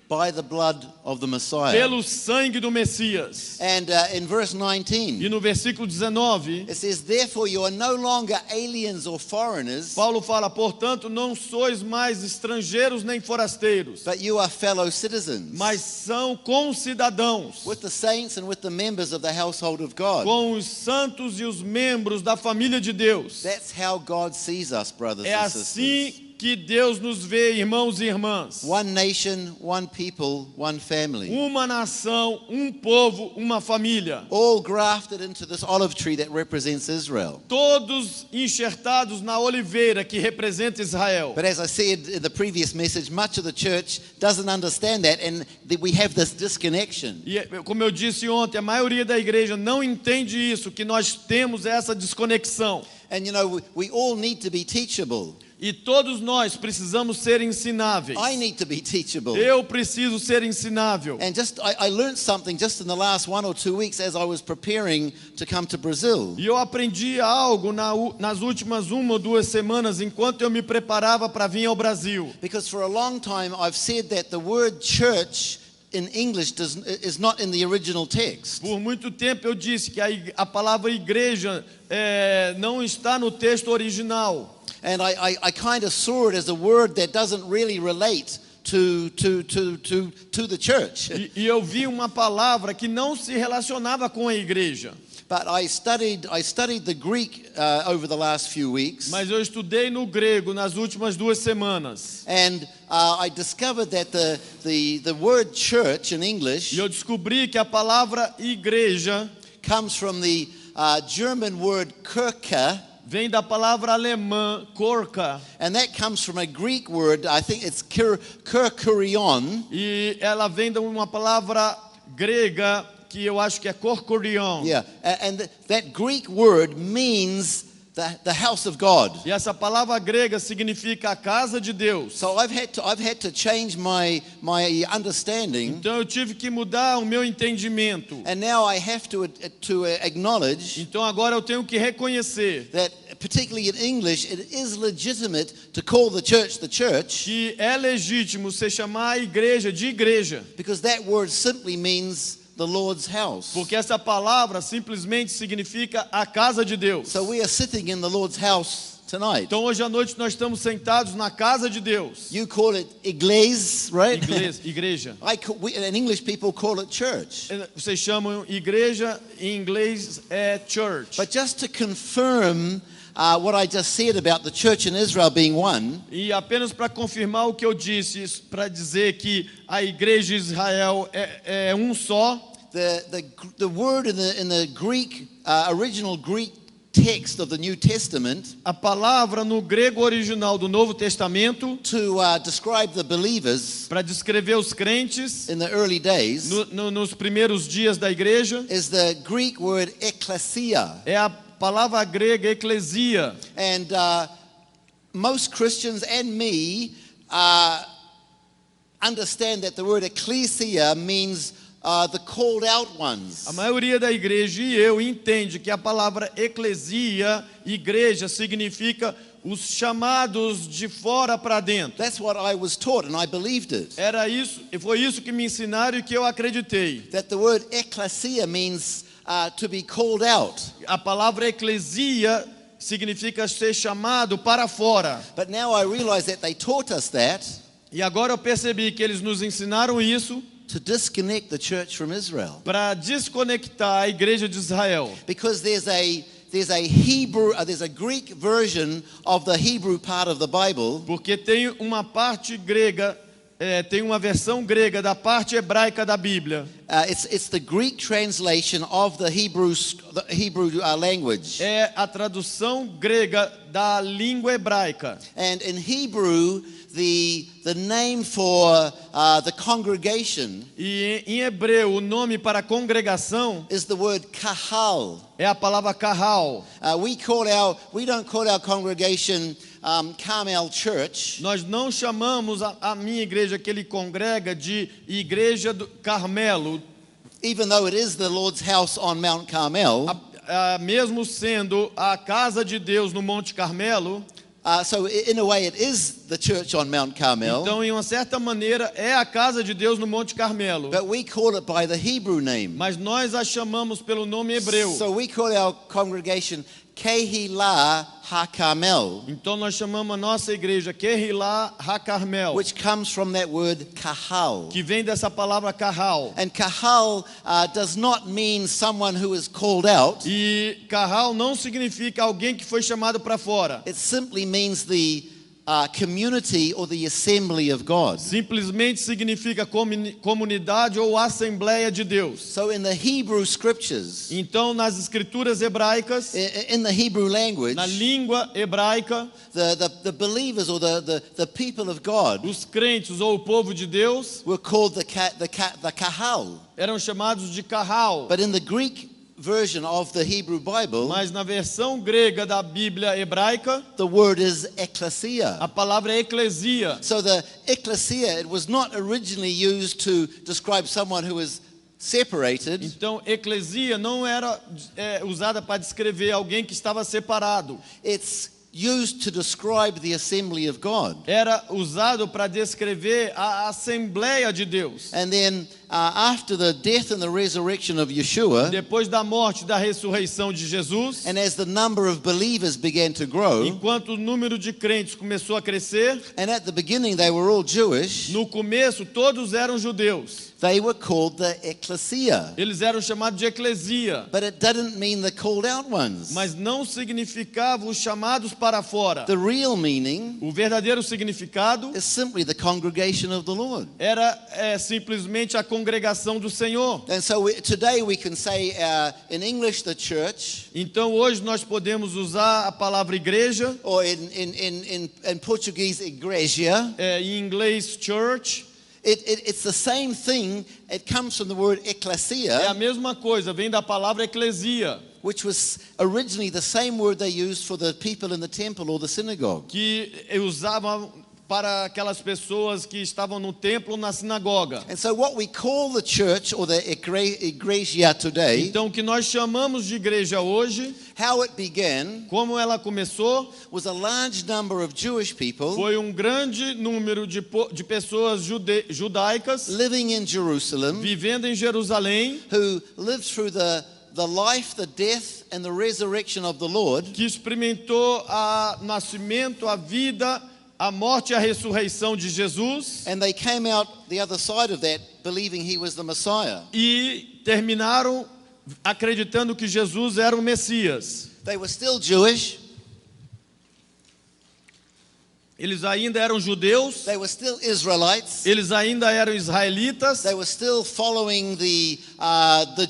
by the blood of the Messiah." pelo sangue do Messias. And in verse 19, E no versículo 19, it says, "Therefore you are no longer aliens or foreigners, Paulo fala: portanto, não sois mais estrangeiros nem forasteiros, but you are fellow citizens mas são concidadãos with the saints and with the members of the household of God." com os santos e os membros da família de Deus. That's how God sees us, brothers É and sisters. assim que Deus nos vê, irmãos e irmãs. One nation, one people, one family. Uma nação, um povo, uma família. All grafted into this olive tree that represents Israel. Todos enxertados na oliveira que representa Israel. But as I said in the previous message, much of the church doesn't understand that, and that we have this disconnection. E como eu disse ontem, a maioria da igreja não entende isso, que nós temos essa desconexão. And you know, we all need to be teachable. E todos nós precisamos ser ensináveis. I need to be teachable. Eu preciso ser ensinável. And I learned something just in the last 1 or 2 weeks as I was preparing to come to Brazil. E eu aprendi algo nas últimas 1 ou 2 semanas, enquanto eu me preparava para vir ao Brasil. Because for a long time I've said that the word church in English is not in the original text. Por muito tempo eu disse que a palavra igreja não está no texto original. And I kind of saw it as a word that doesn't really relate to the church. E eu vi uma palavra que não se relacionava com a igreja. But I studied the Greek over the last few weeks. Mas eu estudei no grego nas últimas 2 semanas. And I discovered that the word church in English E eu descobri que a palavra igreja comes from the German word Kirche, vem da palavra alemã korka, and that comes from a Greek word, I think it's kurkurion, e ela vem de uma palavra grega que eu acho que é korkorion. yeah, and that Greek word means the house of God. E essa palavra grega significa a casa de Deus. So I've had to change my understanding, Então eu tive que mudar o meu entendimento. and now I have to acknowledge Então agora eu tenho que reconhecer that, particularly in English, it is legitimate to call the church, que é legítimo você chamar a igreja de igreja, because that word simply means the Lord's house. porque essa palavra simplesmente significa a casa de Deus. So we are sitting in the Lord's house tonight. Então hoje à noite nós estamos sentados na casa de Deus. You call it iglesia, right? Igreja. In English, people call it church. Vocês chamam igreja, em inglês é church. But just to confirm what I just said about the church in Israel being one, E apenas para confirmar o que eu disse, para dizer que a igreja de Israel é um só, the word in the Greek, original Greek text of the New Testament a palavra no grego original do Novo Testamento, to describe the believers para descrever os crentes in the early days nos primeiros dias da igreja, is the Greek word ekklesia. é a palavra grega eclesia. And most Christians and me understand that the word ecclesia means the called out ones. A maioria da igreja e eu entende que a palavra eclesia, igreja, significa os chamados de fora para dentro. That's what I was taught, and I believed it. Era isso, e foi isso que me ensinaram e que eu acreditei. That the word ecclesia means to be called out. A palavra eclesia significa ser chamado para fora. But now I realize that they taught us that E agora eu percebi que eles nos ensinaram isso to disconnect the church from Israel. para desconectar a igreja de Israel. Because there's a Greek version of the Hebrew part of the Bible, Porque tem uma parte grega, tem uma versão grega da parte hebraica da Bíblia. it's the Greek translation of the Hebrew language. É a tradução grega da língua hebraica. And in Hebrew, the name for the congregation E em hebreu, o nome para a congregação is the word kahal. é a palavra kahal. We don't call our congregation Carmel Church. Nós não chamamos a minha igreja que ele congrega de Igreja do Carmelo, Even though it is the Lord's house on Mount Carmel. mesmo sendo a casa de Deus no Monte Carmelo. So in a way it is the church on Mount Carmel. Então, em uma certa maneira, é a casa de Deus no Monte Carmelo. But we call it by the Hebrew name. Mas nós a chamamos pelo nome hebreu. So we call our congregation Kehillah HaCarmel, Então nós chamamos a nossa igreja Kehillah HaCarmel, which comes from that word kahal. que vem dessa palavra kahal. And kahal does not mean someone who is called out. E kahal não significa alguém que foi chamado para fora. It simply means the community or the assembly of God. Simplesmente significa comunidade ou assembleia de Deus. So in the Hebrew scriptures, Então, nas escrituras hebraicas, in the Hebrew language, na língua hebraica, the believers or the people of God os crentes ou o povo de Deus were called the kahal. eram chamados de kahal. But in the Greek version of the Hebrew Bible, Mas na versão grega da Bíblia hebraica, the word is ecclesia. a palavra é eclesia. So the ecclesia, it was not originally used to describe someone who is separated. Então, eclesia não era usada para descrever alguém que estava separado. It's used to describe the assembly of God. Era usado para descrever a Assembleia de Deus. And then after the death and the resurrection of Yeshua, Depois da morte e da ressurreição de Jesus, and as the number of believers began to grow, enquanto o número de crentes começou a crescer, and at the beginning they were all Jewish, no começo todos eram judeus. they were called the ecclesia. Eles eram chamados de eclesia, But it didn't mean the called out ones. mas não significava os chamados para fora. The real meaning O verdadeiro significado is simply the congregation of the Lord. era simplesmente a congregação do Senhor. And so today we can say in English the church, Então hoje nós podemos usar a palavra igreja, or in Portuguese igreja. em inglês church. It's the same thing. It comes from the word É a ecclesia, mesma coisa, vem da palavra eclesia, which was originally the same word they used for the people in the temple or the synagogue. que usavam para aquelas pessoas que estavam no templo ou na sinagoga. And so what we call the church or the igreja today, Então o que nós chamamos de igreja hoje, how it began como ela começou, was a large number of Jewish people foi um grande número de pessoas judaicas living in Jerusalem vivendo em Jerusalém, who lived through the life, the death, and the resurrection of the Lord. que experimentou o nascimento, a vida, a morte e a ressurreição de Jesus, And they came out the other side of that believing he was the Messiah. e terminaram acreditando que Jesus era o Messias. They were still Jewish. Eles ainda eram judeus, They were still Israelites. eles ainda eram israelitas, They were still following the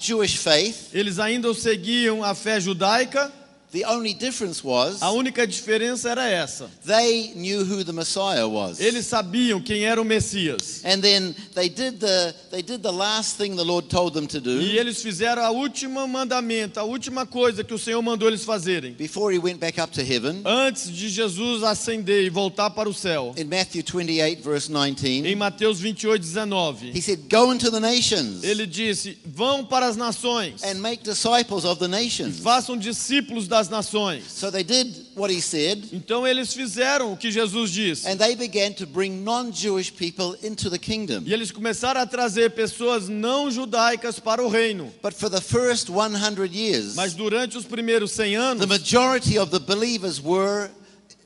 Jewish faith. eles ainda seguiam a fé judaica. The only difference was A única diferença era essa. they knew who the Messiah was. Eles sabiam quem era o Messias. And then they did the last thing the Lord told them to E do eles fizeram a última mandamento, a última coisa que o Senhor mandou eles fazerem. before he went back up to heaven. Antes de Jesus ascender e voltar para o céu. In Matthew 28 verse Em 19, Mateus 28:19. he said, "Go into the nations Ele disse: vão para as nações, and make disciples of the nations." façam discípulos das nações. So they did what he said, Então eles fizeram o que Jesus disse. and they began to bring non-Jewish people into the kingdom. E eles começaram a trazer pessoas não judaicas para o reino. But for the first 100 years, Mas durante os primeiros 100 the anos, majority of the believers were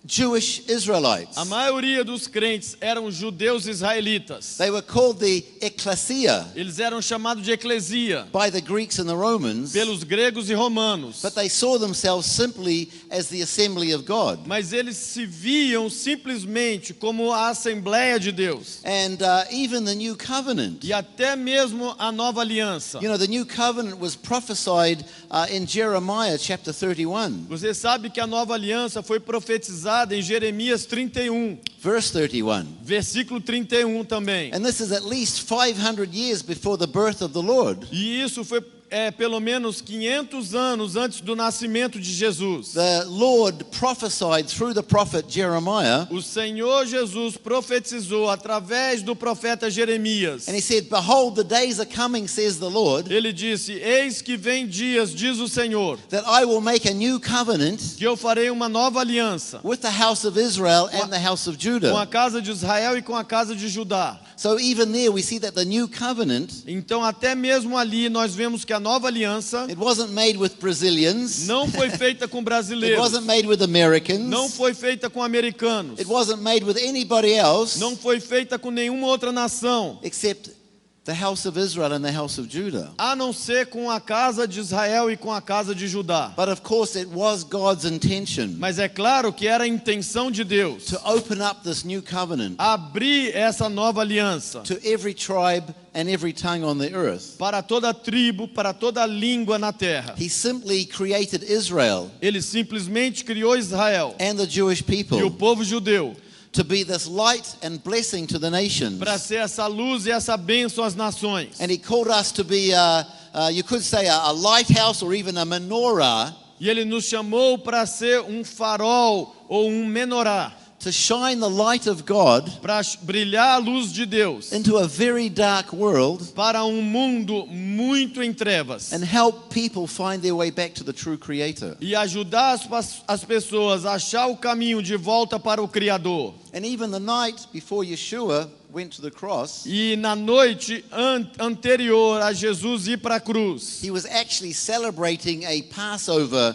Jewish Israelites. a maioria dos crentes eram judeus israelitas. They were called the ecclesia Eles eram chamados de eclesia by the Greeks and the Romans, pelos gregos e romanos. but they saw themselves simply as the assembly of God. Mas eles se viam simplesmente como a Assembleia de Deus. And even the New Covenant. E até mesmo a Nova Aliança. You know, the New Covenant was prophesied in Jeremiah chapter 31. Você sabe que a Nova Aliança foi profetizada encontrada em Jeremias 31, verse 31. versículo 31 também. And this is at least 500 years before the birth of the Lord. E isso foi pelo menos 500 anos antes do nascimento de Jesus. The Lord prophesied through the prophet Jeremiah, O Senhor Jesus profetizou através do profeta Jeremias. and he said, "Behold, the days are coming, says the Lord, Ele disse: Eis que vem dias, diz o Senhor, that I will make a new covenant que eu farei uma nova aliança with the house of Israel and the house of com a Judah." casa de Israel e com a casa de Judá. So even there we see that the new covenant, Então até mesmo ali nós vemos que a nova aliança it wasn't made with Brazilians, não foi feita com it brasileiros, wasn't made with Americans, não foi feita com americanos, it wasn't made with anybody else não foi feita com nenhuma outra nação, except the house of Israel and the house of Judah. a não ser com a casa de Israel e com a casa de Judá. But of course it was God's intention Mas é claro que era a intenção de Deus to open up this new covenant abrir essa nova aliança to every tribe and every tongue on the earth. para toda tribo, para toda língua na terra. He simply created Israel Ele simplesmente criou Israel and the Jewish e o people povo judeu to be this light and blessing to the nations. para ser essa luz e essa bênção às nações. And he called us to be, you could say, a lighthouse or even a menorah, E ele nos chamou para ser um farol ou um menorá, to shine the light of God para brilhar a luz de Deus into a very dark world para um mundo muito em trevas and help people find their way back to the true Creator. e ajudar as pessoas a achar o caminho de volta para o Criador. And even the night before Yeshua went to the cross, E na noite anterior a Jesus ir para a cruz, he was actually celebrating a Passover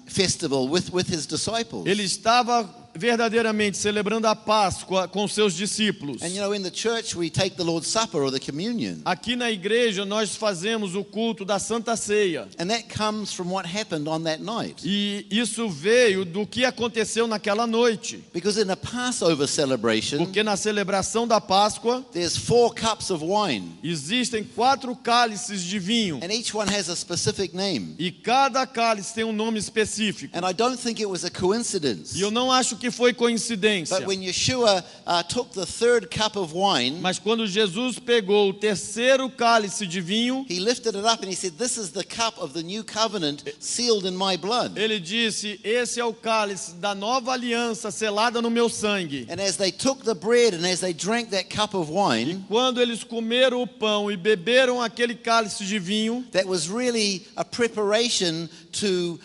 festival with his disciples. ele estava verdadeiramente celebrando a Páscoa com seus discípulos. And you know, in the church we take the Lord's Supper or the communion, Aqui na igreja nós fazemos o culto da Santa Ceia. and that comes from what happened on that night. E isso veio do que aconteceu naquela noite. Because in a Passover celebration, Porque na celebração da Páscoa there's 4 cups of wine, existem 4 cálices de vinho. and each one has a specific name. E cada cálice tem um nome específico. And I don't think it was a coincidence. E eu não acho que foi coincidência. But when Yeshua took the 3rd cup of wine, Mas quando Jesus pegou o terceiro cálice de vinho, he lifted it up and he said, "This is the cup of the new covenant sealed in my blood." ele disse: Esse é o cálice da nova aliança selada no meu sangue. And as they took the bread and as they drank that cup of wine, Quando eles comeram o pão e beberam aquele cálice de vinho, that was really a preparation to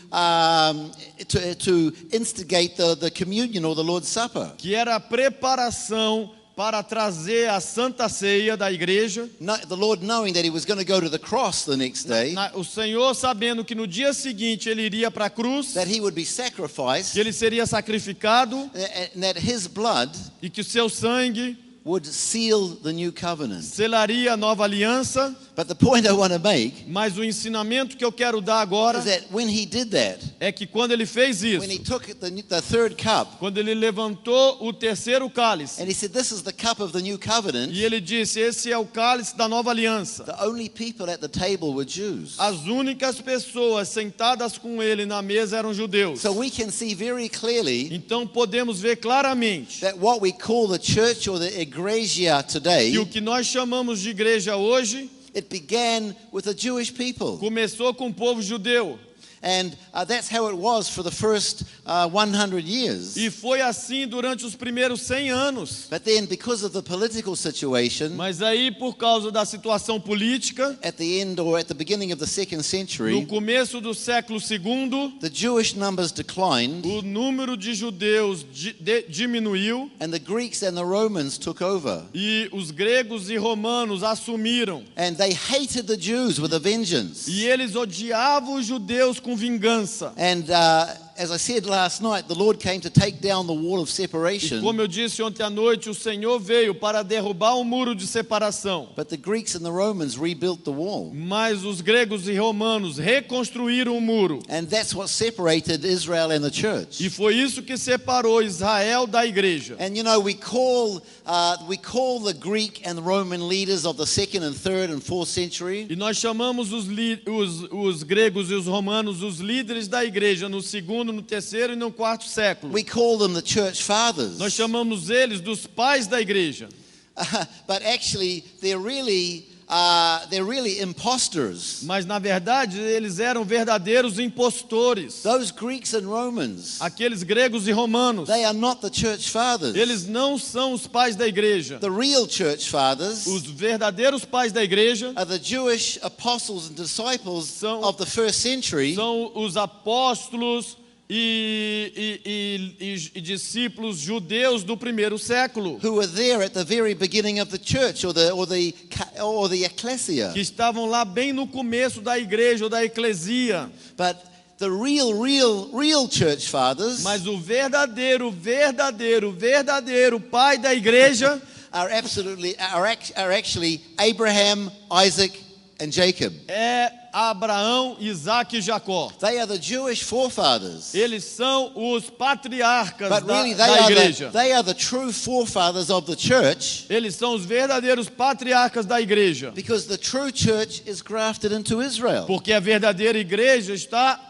instigate the communion or the Lord's Supper. que era a preparação para trazer a Santa Ceia da igreja, The Lord knowing that he was going to go to the cross the next day, o Senhor sabendo que no dia seguinte ele iria para a cruz, that he would be sacrificed, que ele seria sacrificado and that his blood e que o seu sangue would seal the new covenant. selaria a nova aliança. But the point I want to make Mas o ensinamento que eu quero dar agora is that when he did that, é que quando ele fez when he isso, took the 3rd cup, quando ele levantou o terceiro cálice, and he said, "This is the cup of the new covenant," e ele disse: Esse é o cálice da nova aliança. the only people at the table were Jews. As únicas pessoas sentadas com ele na mesa eram judeus. So we can see very clearly Então podemos ver claramente that what we call the church or the ecclesia today, que o que nós chamamos de igreja hoje it began with the Jewish people. começou com o povo judeu. And that's how it was for the first 100 years. E foi assim durante os primeiros 100 anos. But then, because of the political situation, Mas aí, por causa da situação política, at the end or at the beginning of the 2nd no century, começo do século II, the Jewish numbers declined, o número de judeus diminuiu and the Greeks and the Romans took over. e os gregos e romanos assumiram. And they hated the Jews with a vengeance. E eles odiavam os judeus com vingança. And as I said last night, the Lord came to take down the wall of E separation. como eu disse ontem à noite, o Senhor veio para derrubar o muro de separação. But the Greeks and the Romans rebuilt the wall. Mas os gregos e romanos reconstruíram o muro. And that's what separated Israel and the church. E foi isso que separou Israel da igreja. And you know, we call the Greek and the Roman leaders of the 2nd and 3rd and 4th century. E nós chamamos os gregos e os romanos os líderes da igreja no segundo, segundo, no terceiro e no quarto século. We call them the church fathers. Nós chamamos eles dos pais da igreja. But actually, they're really imposters. Mas na verdade eles eram verdadeiros impostores. Those Greeks and Romans, Aqueles gregos e romanos, they are not the church fathers. eles não são os pais da igreja. The real church fathers Os verdadeiros pais da igreja are the Jewish apostles and disciples São- of the first century são os apóstolos e discípulos judeus do primeiro século, who were there at the very beginning of the church or the ecclesia. que estavam lá bem no começo da igreja ou da eclesia. But the real church fathers Mas o verdadeiro pai da igreja are actually Abraham, Isaac, and Jacob. é Abraão, Isaac e Jacó. They are the Jewish forefathers. Eles são os patriarcas But really, da igreja. they are the true forefathers of the church, Eles são os verdadeiros patriarcas da igreja. because the true church is grafted into Israel. Porque a verdadeira igreja está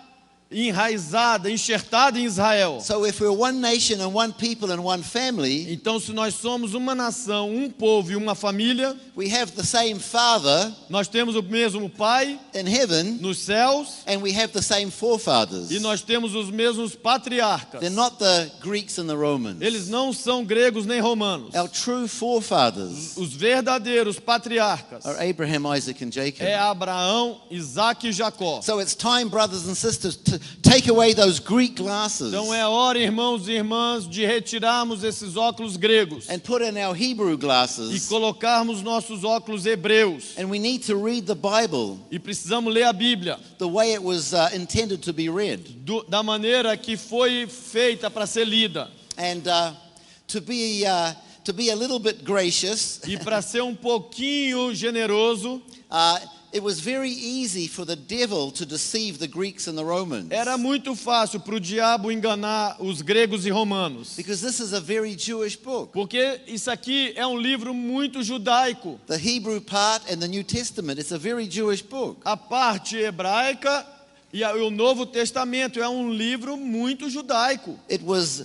enraizada, enxertada em Israel. So if we're one nation and one people and one family, Então, se nós somos uma nação, um povo e uma família, we have the same Father nós temos o mesmo Pai in heaven, nos céus and we have the same forefathers. e nós temos os mesmos patriarcas. They're not the Greeks and the Romans. Eles não são gregos nem romanos. Our true forefathers Os verdadeiros patriarcas are Abraham, Isaac, and Jacob. é Abraão, Isaac e Jacó. So it's time, brothers and sisters, to take away those Greek glasses Então é hora, irmãos e irmãs, de retirarmos esses óculos gregos and put in our Hebrew e glasses. colocarmos nossos óculos hebreus. And we need to read the Bible E precisamos ler a Bíblia the way it was intended to be read. da maneira que foi feita para ser lida. And to be a little bit gracious, E para ser um pouquinho generoso, it was very easy for the devil to deceive the Greeks and the Romans. era muito fácil para o diabo enganar os gregos e romanos. Because this is a very Jewish book. Porque isso aqui é um livro muito judaico. The Hebrew part and the New Testament, it's a very Jewish book. A parte hebraica e o Novo Testamento é um livro muito judaico. It was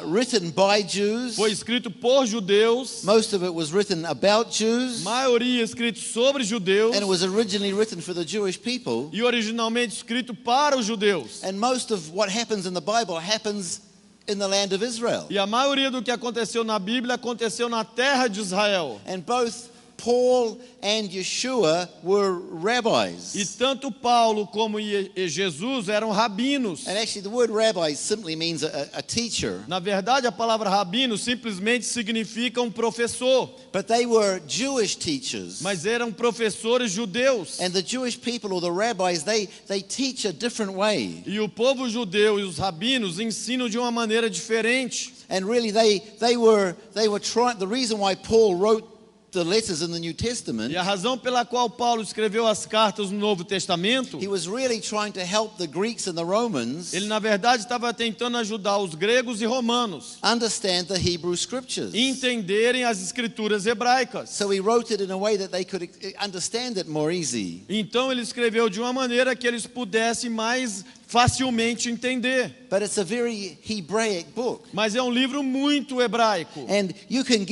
written by Jews. Foi escrito por judeus, Most of it was written about Jews. maioria escrito sobre judeus And it was originally written for the Jewish people. e originalmente escrito para os judeus. And most of what happens in the Bible happens in the land of Israel. E a maioria do que aconteceu na Bíblia aconteceu na terra de Israel. And both Paul and Yeshua were rabbis. E tanto Paulo como Jesus eram rabinos. And actually the word rabbi simply means a teacher. Na verdade, a palavra rabino simplesmente significa um professor, But they were Jewish teachers. mas eram professores judeus. And the Jewish people, or the rabbis, they teach a different way. E o povo judeu e os rabinos ensinam de uma maneira diferente. And really they were trying, the reason why Paul wrote the letters in the New Testament, E a razão pela qual Paulo escreveu as cartas no Novo Testamento, he was really trying to help the Greeks and the Romans ele na verdade estava tentando ajudar os gregos e romanos understand the Hebrew scriptures. a entenderem as escrituras hebraicas. So he wrote it in a way that they could understand it more easy. Então ele escreveu de uma maneira que eles pudessem mais facilmente entender. But it's a very Hebraic book. Mas é um livro muito hebraico. And you can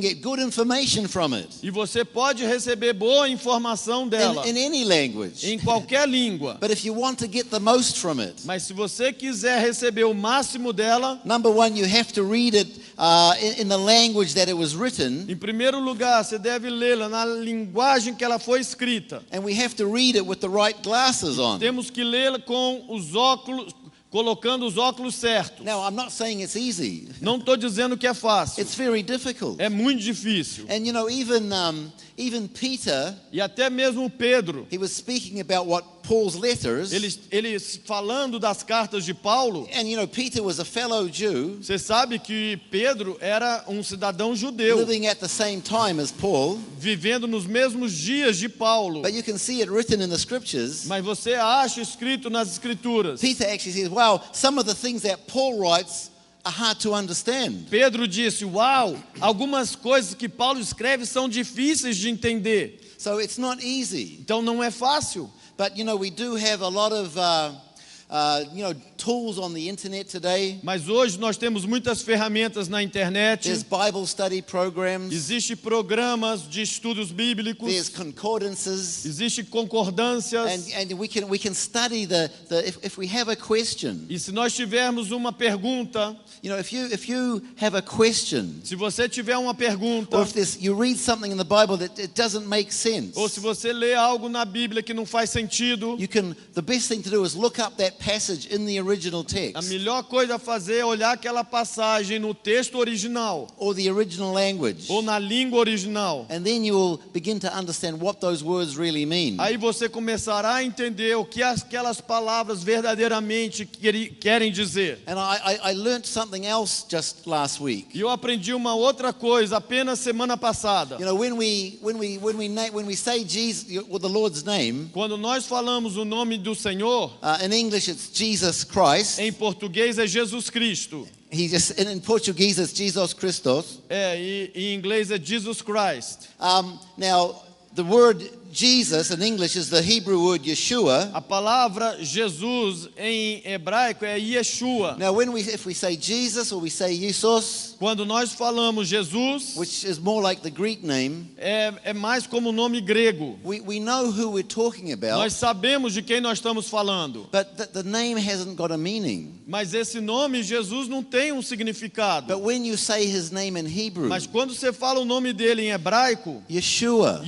get good information from it E você pode receber boa informação dela in any language. em qualquer língua. But if you want to get the most from it, Mas se você quiser receber o máximo dela, number one, you have to read it in the language that it was written. em primeiro lugar, você deve lê-la na linguagem que ela foi escrita. And we have to read it with the right glasses on. Temos que lê-la com os óculos, colocando os óculos certos. Now, I'm not saying it's easy. Não estou dizendo que é fácil. It's very difficult. É muito difícil. And you know, even Peter, E até mesmo Pedro, he was speaking about what Paul's letters. ele falando das cartas de Paulo, And you know, Peter was a fellow Jew você sabe que Pedro era um cidadão judeu, living at the same time as Paul. vivendo nos mesmos dias de Paulo. But you can see it written in the scriptures. Mas você acha escrito nas escrituras. Peter actually says, wow, some of the things that Paul writes are hard to understand. Pedro disse, uau, algumas coisas que Paulo escreve são difíceis de entender. So it's not easy. Então não é fácil. But you know, we do have a lot of tools on the internet today. Mas hoje nós temos muitas ferramentas na internet. There's Bible study programs. Existem programas de estudos bíblicos. There's concordances. Existem concordâncias. And we can study if we have a question. E se nós tivermos uma pergunta, if you have a question, se você tiver uma pergunta, or if you read something in the Bible that it doesn't make sense, ou se você lê algo na Bíblia que não faz sentido, the best thing to do is look up that passage in the original a text, melhor coisa a fazer é olhar aquela passagem no texto original, or the original language, ou na língua original. and then you will begin to understand what those words really mean. Aí você começará a entender o que aquelas palavras verdadeiramente querem dizer. And I learned something else just last week. E eu aprendi uma outra coisa apenas semana passada. When we say Jesus or the Lord's name, Quando nós falamos o nome do Senhor, in English it's Jesus Christ. em português é Jesus Cristo. In Portuguese it's Jesus Christos. E em inglês é Jesus Christ. Now the word Jesus in English is the Hebrew word Yeshua. A palavra Jesus em hebraico é Yeshua. Now if we say Jesus or we say Jesus, Quando nós falamos Jesus, which is more like the Greek name, é mais como o nome grego. we know who we're talking about, Nós sabemos de quem nós estamos falando. but the name hasn't got a meaning. Mas esse nome Jesus não tem um significado. But when you say his name in Hebrew, Mas quando você fala o nome dele em hebraico, Yeshua,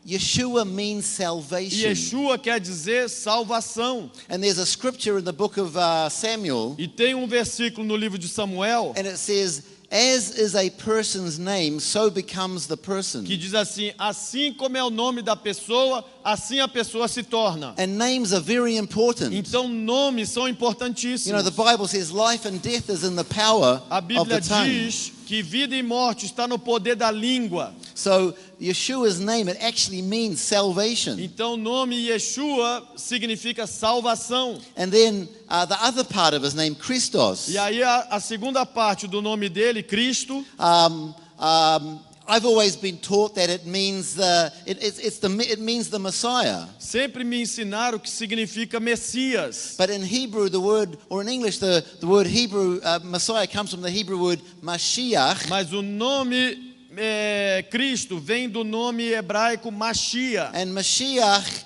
Yeshua means salvation. Yeshua quer dizer salvação. And there's a scripture in the book of Samuel, E tem um versículo no livro de Samuel and it says, as is a person's name, so becomes the person. que diz assim como é o nome da pessoa, assim a pessoa se torna. And names are very important. Então nomes são importantíssimos. The Bible says life and death is in the power A of Bíblia the tongue. diz que vida e morte está no poder da língua. So Yeshua's name, it actually means salvation. Então o nome Yeshua significa salvação. And then the other part of his name, Christos. E aí a segunda parte do nome dele, Cristo, I've always been taught that it means it means the Messiah. sempre me ensinaram que significa Messias. But in Hebrew, in English, the word Hebrew Messiah comes from the Hebrew word Mashiach. Mas o nome Cristo vem do nome hebraico Mashiach. And Mashiach,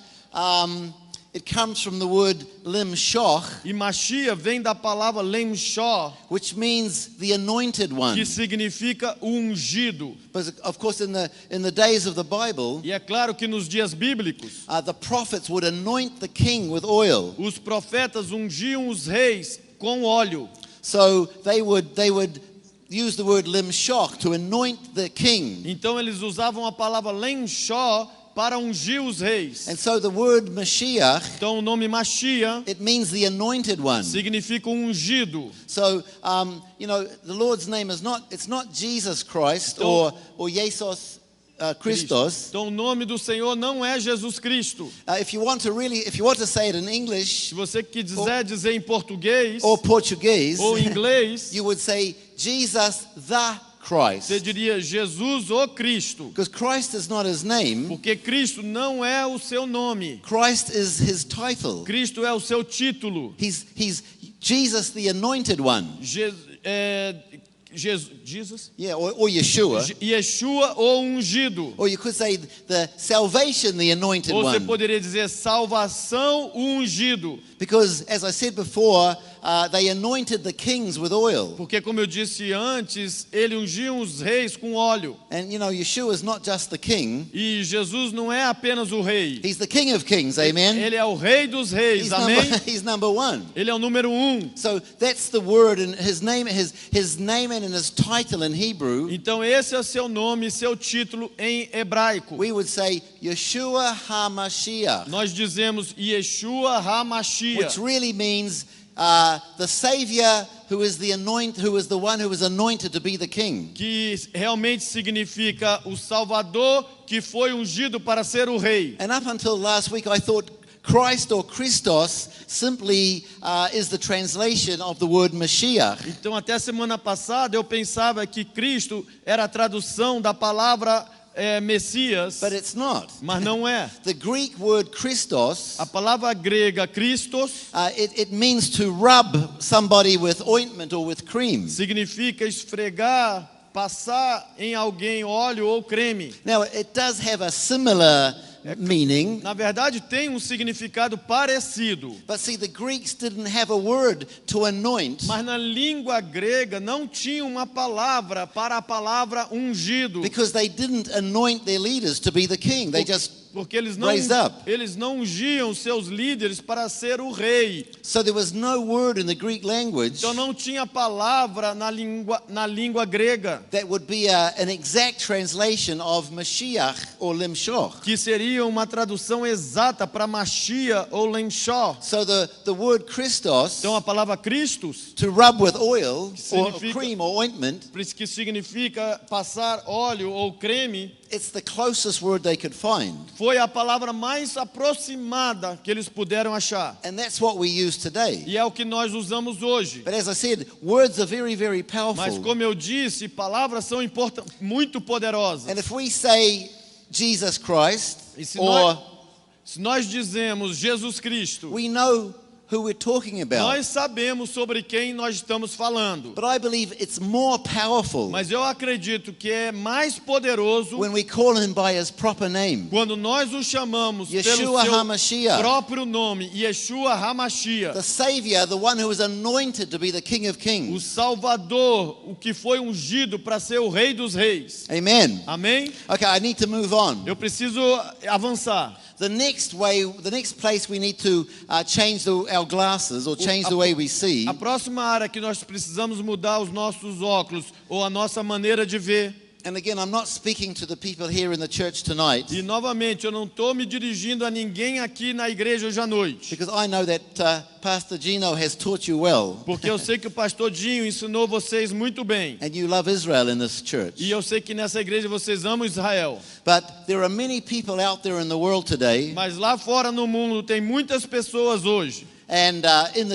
it comes from the word Limshoch, E Mashiach vem da palavra Lemshó, which means the anointed one. que significa o ungido. But of course, in the days of the Bible, E é claro que nos dias bíblicos, the prophets would anoint the king with oil. os profetas ungiam os reis com óleo. So they would use the word Limshoch to anoint the king. Então eles usavam a palavra Lemshó para ungir os reis. And so the word Mashiach, Então o nome Mashiach it means the anointed one. significa ungido. So, the Lord's name it's not Jesus Christ or Jesus Christos. Então o nome do Senhor não é Jesus Cristo. If you want to say it in English Se você quiser dizer em português or Portuguese, ou em inglês, you would say Jesus the Christ. você diria Jesus o Cristo. Because Christ is not his name. Porque Cristo não é o seu nome. Christ is his title. Cristo é o seu título. He's Jesus the anointed one. Jesus? Yeah, or Yeshua. Yeshua o ungido. Or you could say the salvation, the anointed Ou você one. poderia dizer salvação o ungido. Because as I said before, they anointed the kings with oil. Porque como eu disse antes, ele ungia os reis com óleo. And Yeshua is not just the king. E Jesus não é apenas o rei. He's the King of Kings, amen? Ele é o rei dos reis, amém? He's number one. Ele é o número 1. So that's the word, and his name and his title in Hebrew. Então esse é o seu nome, seu título em hebraico. We would say Yeshua HaMashiach, Nós dizemos Yeshua HaMashiach, which really means the Savior who is the one who was anointed to be the king. que realmente significa o Salvador que foi ungido para ser o rei. And up until last week, I thought Christ or Christos simply is the translation of the word Mashiach. Então até a semana passada eu pensava que Cristo era a tradução da palavra Messias, but it's not. mas não é. The Greek word Christos, A palavra grega Christos it means to rub somebody with ointment or with cream. significa esfregar, passar em alguém óleo ou creme. Now, it does have a similar meaning, Na verdade, tem um significado parecido, but see, the Greeks didn't have a word to anoint mas na língua grega não tinha uma palavra para a palavra ungido, because they didn't anoint their leaders to be the king. They just porque eles raised up. não ungiam seus líderes para ser o rei. So there was no word in the Greek language Então não tinha palavra na língua grega that would be an exact translation of Mashiach or Limshoch. que seria uma tradução exata para Machia ou Lemshó. So the word Christos, Então a palavra Christus, to rub with oil or significa- cream or ointment, que significa passar óleo ou creme, it's the closest word they could find. foi a palavra mais aproximada que eles puderam achar. And that's what we use today. E é o que nós usamos hoje. But as I said, words are very, very Mas powerful. como eu disse, palavras são muito poderosas. And if we say Jesus Christ, E se or nós dizemos Jesus Cristo, we know who we're talking about. nós sabemos sobre quem nós estamos falando. But I believe it's more powerful Mas eu acredito que é mais poderoso when we call him by his proper name. quando nós o chamamos pelo Yeshua seu HaMashiach, próprio nome, Yeshua HaMashiach, the Savior, the one who was anointed to be the King of o Kings. Salvador, o que foi ungido para ser o Rei dos Reis. Amen. Amém? Okay, I need to move on. Eu preciso avançar. The next place we need to change our glasses or change the way we see A próxima área que nós precisamos mudar os nossos óculos ou a nossa maneira de ver. And again, I'm not speaking to the people here in the church tonight E novamente, eu não estou me dirigindo a ninguém aqui na igreja hoje à noite. because I know that Pastor Gino has taught you well Porque eu sei que o pastor Dinho ensinou vocês muito bem. and you love Israel in this church. E eu sei que nessa igreja vocês amam Israel. But there are many people out there in the world today Mas lá fora no mundo tem muitas pessoas hoje, and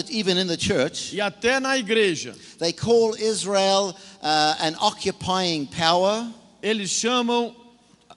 even in the church, e até na igreja, they call Israel an occupying power, eles chamam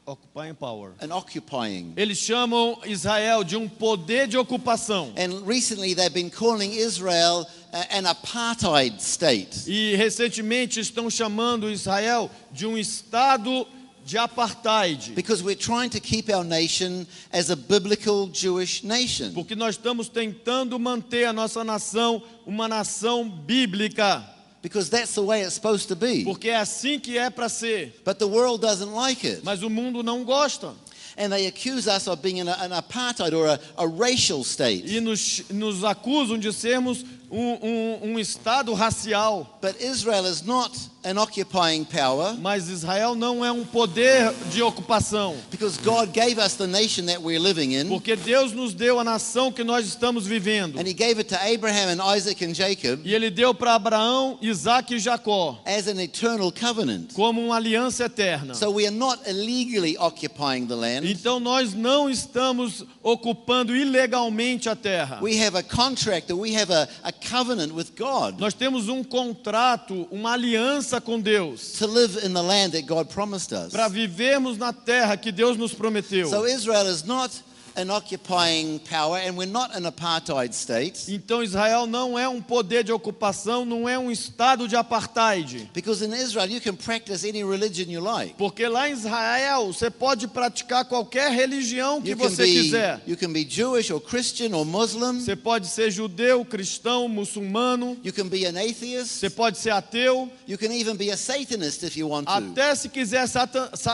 Occupying Power. an occupying. Eles chamam Israel de um poder de ocupação. And recently they've been calling Israel an apartheid state. E recentemente estão chamando Israel de um estado de apartheid. Because we're trying to keep our nation as a biblical Jewish nation. Porque nós estamos tentando manter a nossa nação uma nação bíblica. Because that's the way it's supposed to be. Porque é assim que é para ser. But the world doesn't like it. Mas o mundo não gosta. And they accuse us of being an apartheid or a racial state. E nos acusam de sermos um estado racial. But Israel is not an occupying power Mas Israel não é um poder de ocupação. because God gave us the nation that we're living in. Porque Deus nos deu a nação que nós estamos vivendo. And he gave it to Abraham and Isaac and Jacob E Ele deu para Abraão, Isaac e Jacó as an eternal covenant. como uma aliança eterna. So we are not illegally occupying the land. Então nós não estamos ocupando ilegalmente a terra. We have a contract, or we have a covenant with God Nós temos um contrato, uma aliança com Deus, to live in the land that God promised us. para vivermos na terra que Deus nos prometeu. So Israel is not an occupying power and we're not an apartheid state Então Israel não é um poder de ocupação, não é um estado de apartheid. because in Israel you can practice any religion you like. Porque lá em Israel você pode praticar qualquer religião que você quiser. You can be Jewish or Christian or Muslim. Você pode ser judeu, cristão, muçulmano, You can be an atheist. você pode ser ateu, You can even be a Satanist if you want to. até se quiser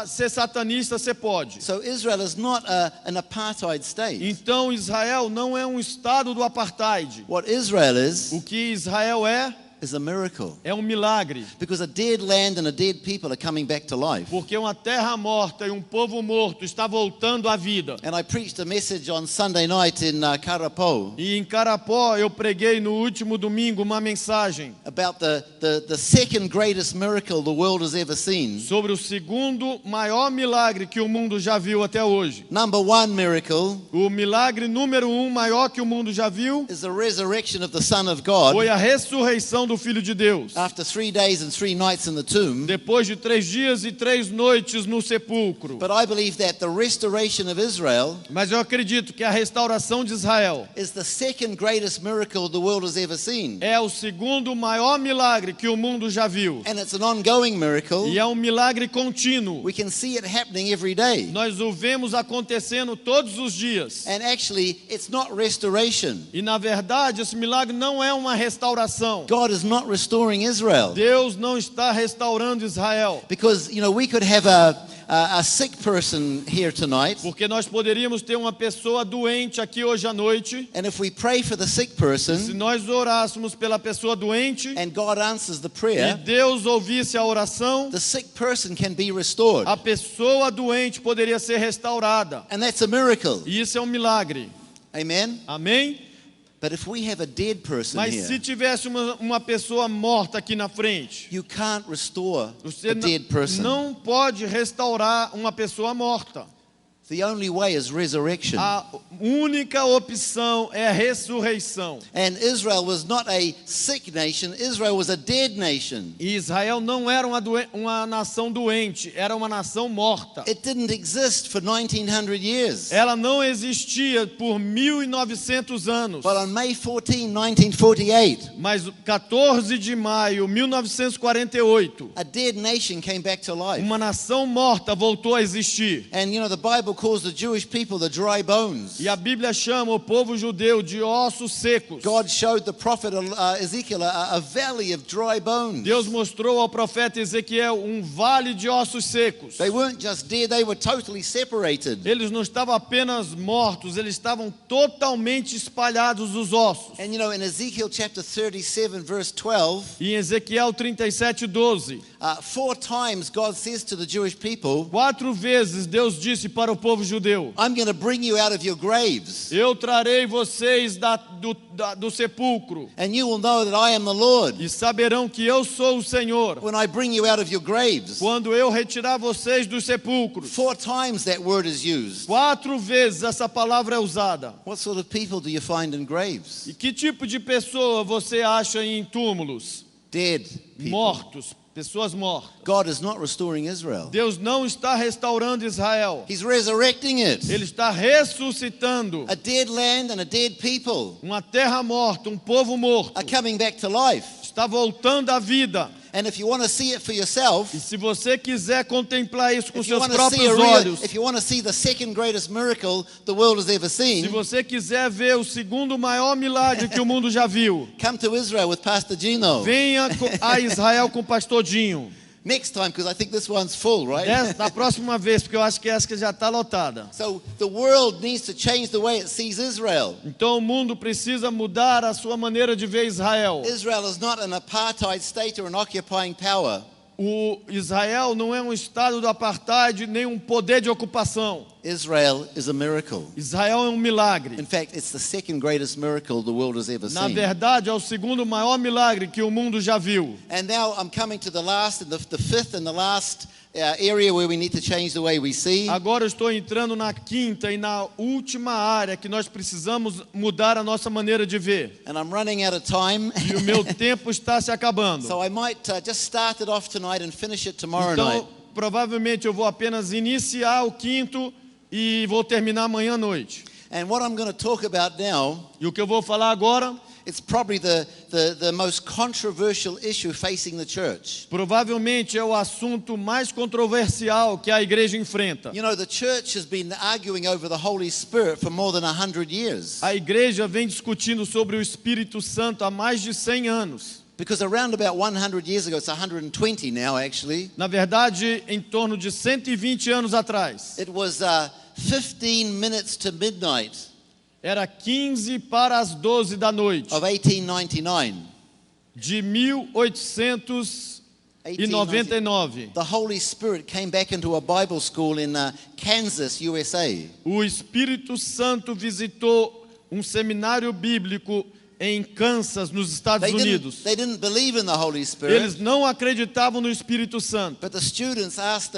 ser satanista, você pode. So Israel is not an apartheid state. Então Israel não é um estado do apartheid. What Israel O que Israel is a miracle é um milagre. because a dead land and a dead people are coming back to life. Porque uma terra morta e um povo morto está voltando à vida. And I preached a message on Sunday night in Karapo E em Carapó eu preguei no último domingo uma mensagem about the second greatest miracle the world has ever seen. sobre o segundo maior milagre que o mundo já viu até hoje. Number one miracle O milagre número 1 maior que o mundo já viu is the resurrection of the Son of God foi a ressurreição do sendo o Filho de Deus. after 3 days and 3 nights in the tomb. Depois de 3 dias e 3 noites no sepulcro. But I believe that the restoration of Israel Mas eu acredito que a restauração de Israel is the second greatest miracle the world has ever seen. é o segundo maior milagre que o mundo já viu. And it's an ongoing miracle. E é um milagre contínuo. We can see it happening every day. Nós o vemos acontecendo todos os dias. And actually, it's not restoration. E na verdade, esse milagre não é uma restauração. God is not restoring Israel. Deus não está restaurando Israel. Because, we could have a sick person here tonight. Porque nós poderíamos ter uma pessoa doente aqui hoje à noite. And if we pray for the sick Se person nós orássemos pela pessoa doente and God answers the e prayer, Deus ouvisse a oração, the sick person can be restored. a pessoa doente poderia ser restaurada. And that's a miracle. E isso é um milagre. Amen? Amém? But if we have a dead person Mas se here, tivesse uma pessoa morta aqui na frente, you can't restore você a dead person. não pode restaurar uma pessoa morta. The only way is resurrection. A única opção é a ressurreição. And Israel was not a sick nation, Israel was a dead nation. E Israel não era uma nação doente, era uma nação morta. It didn't exist for 1900 years. Ela não existia por 1900 anos. But on May 14, 1948, Mas 14 de maio de 1948, a dead nation came back to life. uma nação morta voltou a existir. And the Bible calls the Jewish people the dry bones. E a Bíblia chama o povo judeu de ossos secos. God showed the prophet Ezekiel a valley of dry bones. Deus mostrou ao profeta Ezequiel vale de ossos secos. They weren't just dead, they were totally separated. Eles não estavam apenas mortos, eles estavam totalmente espalhados os ossos. And in Ezekiel chapter 37 verse 12, E em Ezequiel 37:12, 4 times God says to the Jewish people, 4 vezes Deus disse para o povo judeu: I'm going to bring you out of your graves, Eu trarei vocês do sepulcro and you will know that I am the Lord e saberão que eu sou o Senhor when I bring you out of your graves. quando eu retirar vocês dos sepulcros. 4 times that word is used. 4 vezes essa palavra é usada. What sort of people do you find in graves? E que tipo de pessoa você acha em túmulos? Dead people. Mortos, pessoas mortas. God is not restoring Israel. Deus não está restaurando Israel. He's resurrecting it. Ele está ressuscitando A dead land and a dead people uma terra morta, um povo morto. are coming back to life. Está voltando à vida. And if you want to see it for yourself, E se você quiser contemplar isso com if you seus want to see próprios olhos, if you want to see the second greatest miracle the world has ever se seen, você quiser ver o segundo maior milagre que o mundo já viu, come to Israel with Pastor Gino. venha a Israel com o pastor Dinho. Next time, because I think this one's full, right? Da próxima vez, porque eu acho que essa já está lotada. So the world needs to change the way it sees Israel. Então o mundo precisa mudar a sua maneira de ver Israel. Israel is not an apartheid state or an occupying power. O Israel não é um estado do apartheid, nem um poder de ocupação. Israel is a miracle. Israel é um milagre. In fact, it's the second greatest miracle the world has ever Na seen. verdade, é o segundo maior milagre que o mundo já viu. And now I'm coming to the last, and the fifth and the last area where we need to change the way we see. Agora eu estou entrando na quinta e na última área que nós precisamos mudar a nossa maneira de ver. And I'm running out of time. E o meu tempo está se acabando. So I might just start it off tonight and finish it tomorrow Então, night. provavelmente eu vou apenas iniciar o quinto e vou terminar amanhã à noite. And what I'm going to talk about now, E o que eu vou falar agora, it's probably the most controversial issue facing the church. provavelmente é o assunto mais controversial que a igreja enfrenta. The church has been arguing over the Holy Spirit for more than 100 years. A igreja vem discutindo sobre o Espírito Santo há mais de 100 anos. Because around about 100 years ago, it's 120 now actually, Na verdade, em torno de 120 anos atrás, it was 15 minutes to midnight era 15 para as 12 da noite, of 1899. de 1899. The Holy Spirit came back into a Bible school in Kansas, USA. O Espírito Santo visitou um seminário bíblico em Kansas, nos Estados Unidos. They didn't believe in the Holy Spirit. Eles não acreditavam no Espírito Santo. But the students asked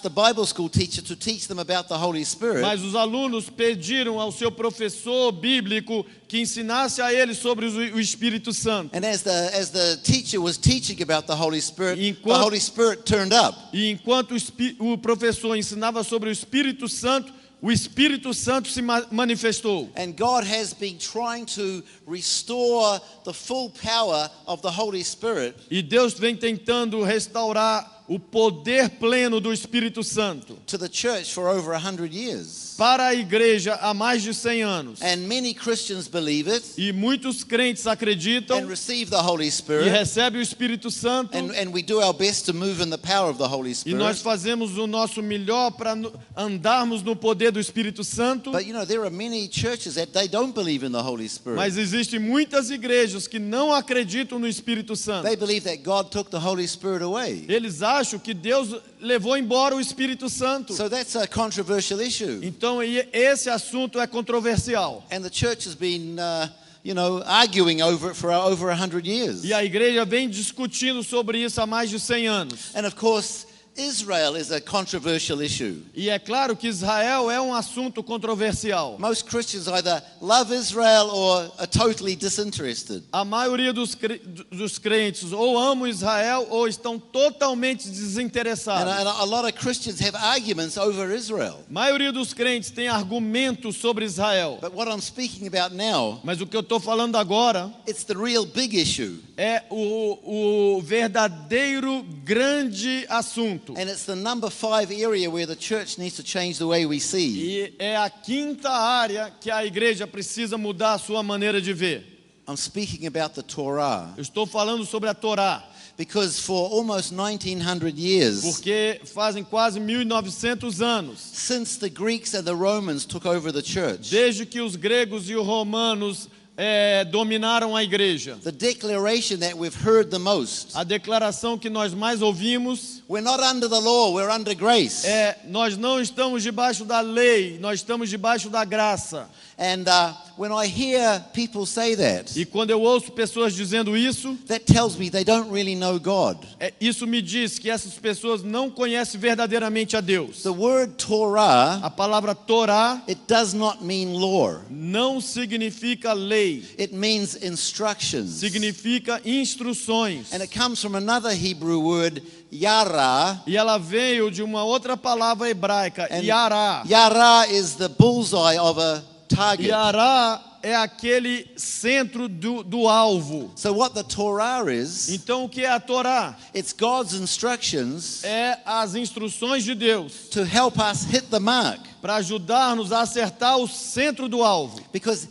the Bible school teacher to teach them about the Holy Spirit. Mas os alunos pediram ao seu professor bíblico que ensinasse a eles sobre o Espírito Santo. And as the teacher was teaching about the Holy Spirit, Enquanto- the Holy Spirit turned up. E enquanto o professor ensinava sobre o Espírito Santo se manifestou. And God has been trying to restore the full power of the Holy Spirit E Deus vem tentando restaurar o poder pleno do Espírito Santo to the church for over 100 years. para a igreja há mais de 100 anos. And many Christians believe it E muitos crentes and acreditam receive the Holy e Spirit. recebem o Espírito Santo. And we do our best to move in the power of the Holy E nós Spirit. fazemos o nosso melhor para andarmos no poder do Espírito Santo. But you know, there are many churches that they don't believe in the Holy Spirit. Mas existem muitas igrejas que não acreditam no Espírito Santo. They believe that God took the Holy Spirit away. Eles acham que Deus levou embora o Espírito Santo. So that's a controversial issue. Então esse assunto é controversial. And the church has been, arguing over it for over 100 years. E a igreja vem discutindo sobre isso há mais de 100 anos. And of course, Israel is a controversial issue. E é claro que Israel é um assunto controversial. Most Christians either love Israel or are totally disinterested. A maioria dos crentes ou amam Israel ou estão totalmente And desinteressados. a lot of Christians have arguments over Israel. A maioria dos crentes tem argumentos sobre Israel. But what I'm speaking about now, Mas o que eu estou falando agora it's the real big issue. é o verdadeiro grande assunto. And it's the number 5 area where the church needs to change the way we see. E é a quinta área que a igreja precisa mudar a sua maneira de ver. I'm speaking about the Torah. Eu estou falando sobre a Torá, Because for almost 1900 years, porque fazem quase 1900 anos, since the Greeks and the Romans took over the church, desde que os gregos e os romanos dominaram a igreja. the declaration that we've heard the most, A declaração que nós mais ouvimos we're not under the law, we're under grace. é: nós não estamos debaixo da lei, nós estamos debaixo da graça. And when I hear people say that, E quando eu ouço pessoas dizendo isso, that tells me they don't really know God. isso me diz que essas pessoas não conhecem verdadeiramente a Deus. The word Torah, A palavra Torá it does not mean law. não significa lei, It means instructions. significa instruções. And it comes from another Hebrew word, yara. E ela veio de uma outra palavra hebraica, And yará. yara is the bullseye of a target. Yará é aquele centro do alvo. So what the Torah is, Então o que é a Torá? it's God's instructions É as instruções de Deus to help us hit the mark. para ajudar-nos a acertar o centro do alvo. Because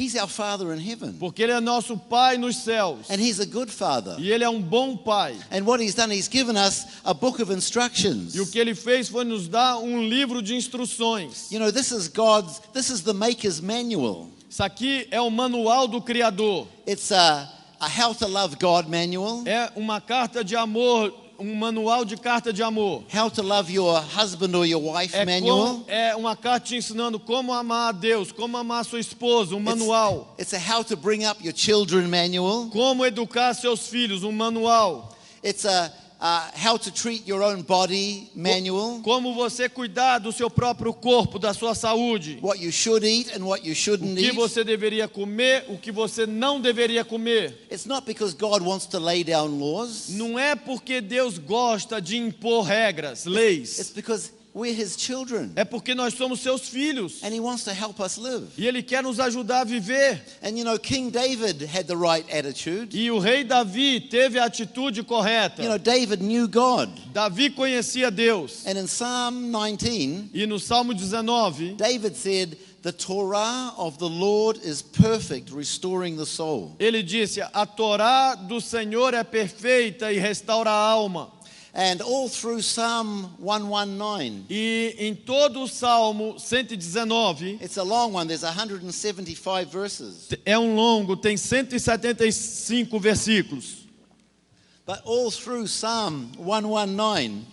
He's our Father in heaven. Porque Ele é nosso Pai nos céus. And He's a good Father. E Ele é um bom Pai. And what He's done, He's given us a book of instructions. E o que Ele fez foi nos dar um livro de instruções. You know, this is the Maker's Manual. Isso aqui é o manual do Criador. It's a How to Love God manual. É uma carta de amor, um manual de carta de amor. How to Love Your Husband or Your Wife manual. É uma carta te ensinando como amar a Deus, como amar a sua esposa, um manual. It's a How to Bring Up Your Children manual. Como educar seus filhos, um manual. It's a How to Treat Your Own Body manual. Como você cuidar do seu próprio corpo, da sua saúde. What you should eat and what you O shouldn't que eat. você deveria comer, o que você não deveria comer. It's not because God wants to lay down laws. Não é porque Deus gosta de impor regras, leis. It's because we're His children. É porque nós somos seus filhos. And He wants to help us live. E Ele quer nos ajudar a viver. And you know, King David had the right attitude. E o rei Davi teve a atitude correta. You know, David knew God. Davi conhecia Deus. And in Psalm 19, E no Salmo 19, David said, "The Torah of the Lord is perfect, restoring the soul." ele disse: a Torá do Senhor é perfeita e restaura a alma. And all through Psalm 119, E em todo o Salmo 119, it's a long one, there's 175 verses. é um longo, tem 175 versículos. But all through Psalm 119,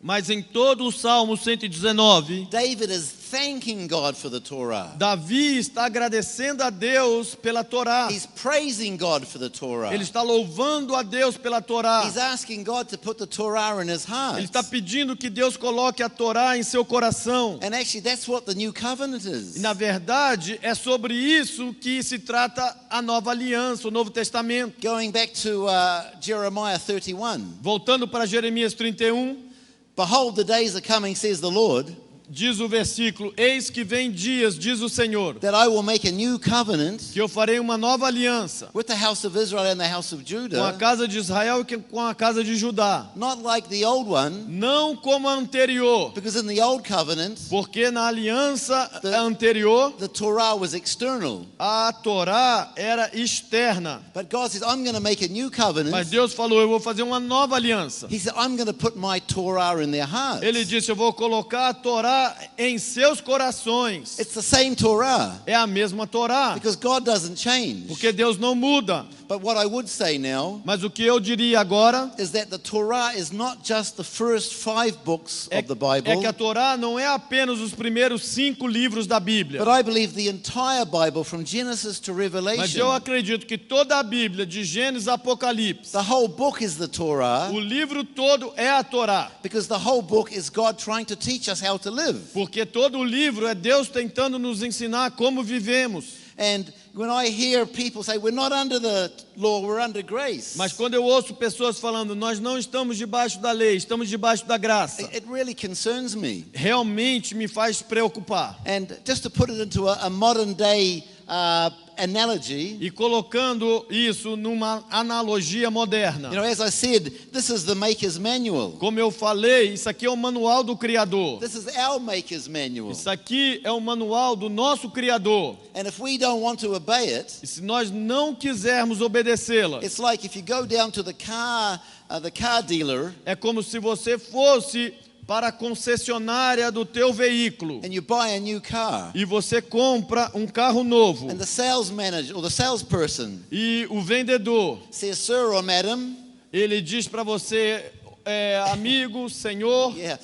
Mas em todo o Salmo 119, David is thanking God for the Torah. Davi está agradecendo a Deus pela Torá. He's praising God for the Torah. Ele está louvando a Deus pela Torá. He's asking God to put the Torah in his heart. Ele está pedindo que Deus coloque a Torá em seu coração. And actually, that's what the new covenant E is. na verdade, é sobre isso que se trata a nova aliança, o Novo Testamento. Going back to Jeremiah 31. Voltando para Jeremias 31, Behold, the days are coming, says the Lord, diz o versículo: Eis que vem dias, diz o Senhor, that I will make a new covenant que eu farei uma nova aliança with the house of Israel and the house of com a Judah, casa de Israel e com a casa de Judá. not like the old one, Não como a anterior, because in the old covenant, porque na aliança anterior, the Torah was external. a Torá era externa. But God says, I'm going to make a new Mas covenant. Deus falou: eu vou fazer uma nova aliança. He said, I'm going to put my Torah in their hearts. Ele disse: eu vou colocar a Torá em seus corações. It's the same Torah, É a mesma Torá, because God doesn't change. porque Deus não muda. But what I would say now Mas o que eu diria agora is that the Torah is not just the first 5 books é of the que Bible, a Torá não é apenas os primeiros 5 livros da Bíblia. but I believe the entire Bible from Genesis to Mas Revelation, eu acredito que toda a Bíblia, de Gênesis a Apocalipse, the whole book is the Torah, o livro todo é a Torá. because the whole book is God trying to teach us how to live. Porque todo o livro é Deus tentando nos ensinar como vivemos. And when I hear people say, we're not under the law, we're under grace, Mas quando eu ouço pessoas falando: nós não estamos debaixo da lei, estamos debaixo da graça, it really concerns me. realmente me faz preocupar. And just to put it into a modern day analogy, E colocando isso numa analogia moderna. you know, as I said, this is the maker's manual. Como eu falei, isso aqui é o manual do Criador. This is our maker's manual. Isso aqui é o manual do nosso Criador. And if we don't want to obey it, E se nós não quisermos obedecê-la, it's like if you go down to the car dealer, é como se você fosse para a concessionária do teu veículo and you buy a new car, e você compra um carro novo. and the sales manager or the salesperson E o vendedor, says, sir or madam, ele diz para você: amigo, senhor, yeah,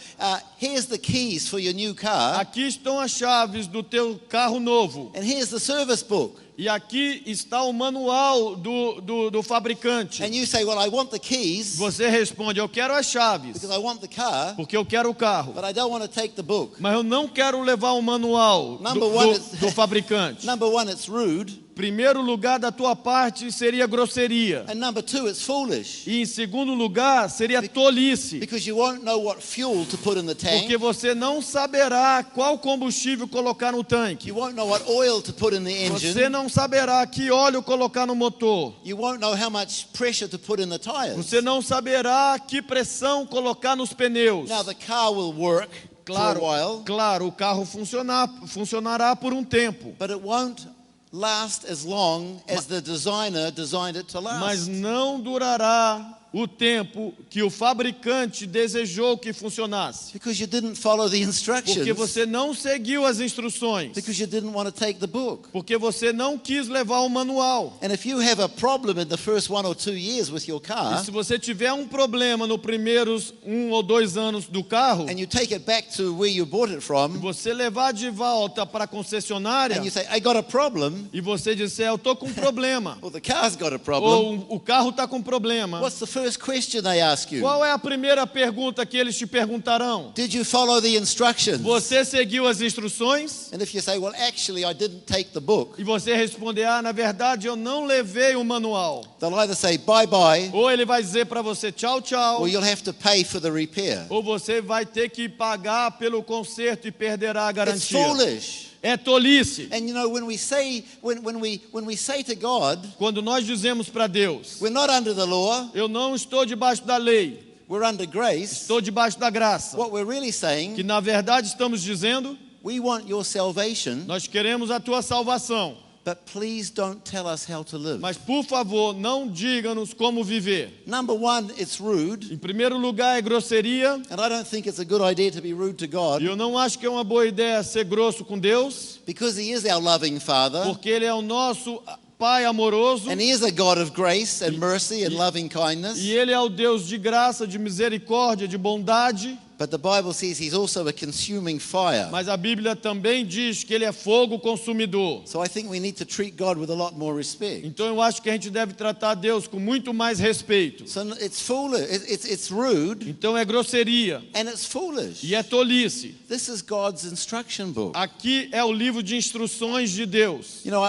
here's the keys for your new car, aqui estão as chaves do teu carro novo. and here's the service book. E aqui está o manual do fabricante. And you say, well, I want the keys Você responde: eu quero as chaves, because I want the car, porque eu quero o carro. but I don't want to take the book. Mas eu não quero levar o manual Number one is- do fabricante. Number one, it's rude. Primeiro lugar da tua parte seria grosseria. And number two, it's foolish, E em segundo lugar seria tolice. because you won't know what fuel to put in the tank. Porque você não saberá qual combustível colocar no tanque. You won't know what oil to put in the Você engine. não saberá que óleo colocar no motor. You won't know how much pressure to put in the tires. Você não saberá que pressão colocar nos pneus. Now the car will work for a while, Claro, o carro funcionará por um tempo. but it won't last as long as the designer designed it to Mas last. não durará o tempo que o fabricante desejou que funcionasse. Because you didn't follow the instructions. Porque você não seguiu as instruções. Because you didn't want to take the book. Porque você não quis levar o manual. And if you have a problem in the first 1 or 2 years with your E car, se você tiver um problema nos primeiros 1 ou 2 anos do carro, and you take it back to where you bought it from, você levar de volta para a concessionária and you say, I got a problem, e você disser: eu estou com um problema, or the car's got a problem, ou o carro está com problema, what's the first question they ask you? qual é a primeira pergunta que eles te perguntarão? Did you follow the instructions? Você seguiu as instruções? And if you say, well, actually, I didn't take the book, E você responder: na verdade eu não levei o manual. they'll either say bye-bye, Ou ele vai dizer para você: tchau, tchau. or you'll have to pay for the repair. Ou você vai ter que pagar pelo conserto e perderá a It's garantia. foolish. É tolice. And you know, when we say to God, Quando nós dizemos para Deus: we're not under the law, eu não estou debaixo da lei, we're under grace, estou debaixo da graça. what we're really Que saying, na verdade estamos dizendo: we want your salvation, nós queremos a tua salvação. but please don't tell us how to live. Mas por favor, não diga-nos como viver. Number one, it's rude, Em primeiro lugar é grosseria. and I don't think it's a good idea to be rude to E God, eu não acho que é uma boa ideia ser grosso com Deus, because He is our loving Father, porque Ele é o nosso Pai amoroso. and He is a God of grace and mercy and loving kindness. E Ele é o Deus de graça, de misericórdia, de bondade. But the Bible says he's also a consuming fire. Mas a Bíblia também diz que ele é fogo consumidor. So I think we need to treat God with a lot more respect. Então eu acho que a gente deve tratar Deus com muito mais respeito. So it's foolish, it's rude, Então é grosseria and it's foolish. e é tolice. This is God's instruction book. Aqui é o livro de instruções de Deus. You know,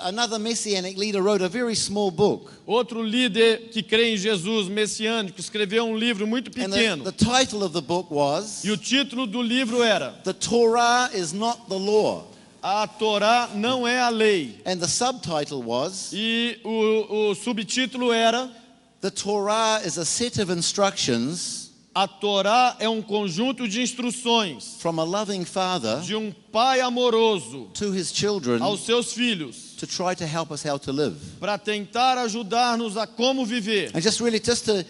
another Messianic leader wrote a very small book. Outro líder que crê em Jesus, messiânico, escreveu um livro muito And pequeno. the title of the book was, E o título do livro era The Torah is Not the Law. A Torá não é a lei. And the subtitle was, E o subtítulo era The Torah is a set of instructions A Torá é um conjunto de instruções from a loving father de um pai amoroso to his children aos seus filhos to try to help us how to live. para tentar ajudar-nos a como viver. And just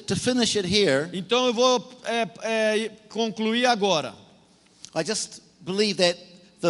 to finish it here, Então eu vou concluir agora. I just believe that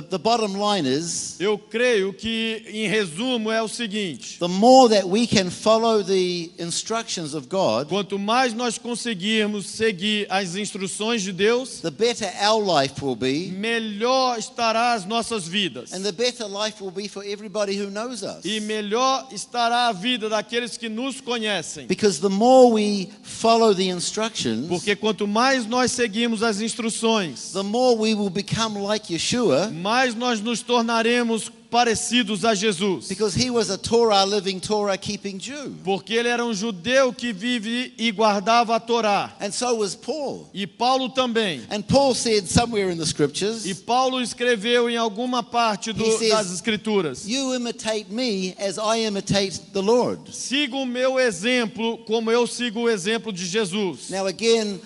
the bottom line is, Eu creio que, em resumo, é o seguinte: the more that we can follow the instructions of God, quanto mais nós conseguirmos seguir as instruções de Deus, the better our life will be, melhor estará as nossas vidas. and the better life will be for everybody who knows us. E melhor estará a vida daqueles que nos conhecem. Because the more we follow the instructions, Porque quanto mais nós seguimos as instruções, the more we will become like Yeshua, mais nós nos tornaremos parecidos a Jesus. because he was a Torah living, Torah keeping Jew. Porque ele era um judeu que vive e guardava a Torá. And so was Paul. E Paulo também. And Paul said somewhere in the E scriptures, Paulo escreveu em alguma parte He says, das Escrituras: you imitate me as I imitate the Lord. siga o meu exemplo como eu sigo o exemplo de Jesus. Now again,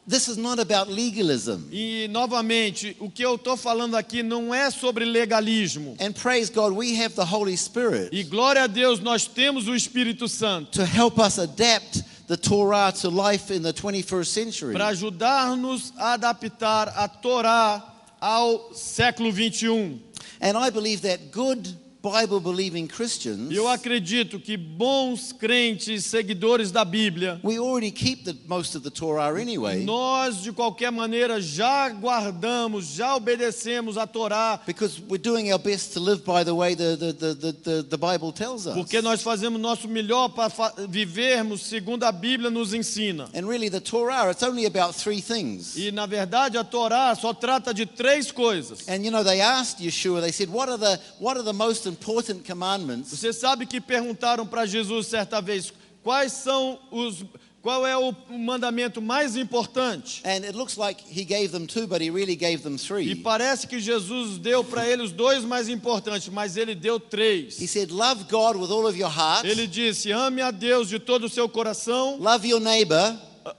this is not about legalism. E novamente, o que eu estou falando aqui não é sobre legalismo. And praise God, we have the Holy Spirit E glória a Deus, nós temos o Espírito Santo to help us adapt the Torah to life in the 21st century. para ajudar-nos a adaptar a Torá ao século 21. And I believe that good Bible-believing Christians, E eu acredito que bons crentes, seguidores da Bíblia, we already keep most of the Torah anyway, nós de qualquer maneira já guardamos, já obedecemos a Torá, because we're doing our best to live by the way the Bible tells us. porque nós fazemos nosso melhor para vivermos segundo a Bíblia nos ensina. And really the Torah, it's only about three things. E na verdade a Torá só trata de três coisas. And you know, they asked Yeshua, they said, what are the most important commandments? Você sabe que perguntaram para Jesus certa vez qual é o mandamento mais importante? And it looks like he gave them two, but he really gave them E three. parece que Jesus deu para ele os dois mais importantes, mas ele deu três. He said, love God with all of your heart, Ele disse: ame a Deus de todo o seu coração, love your neighbor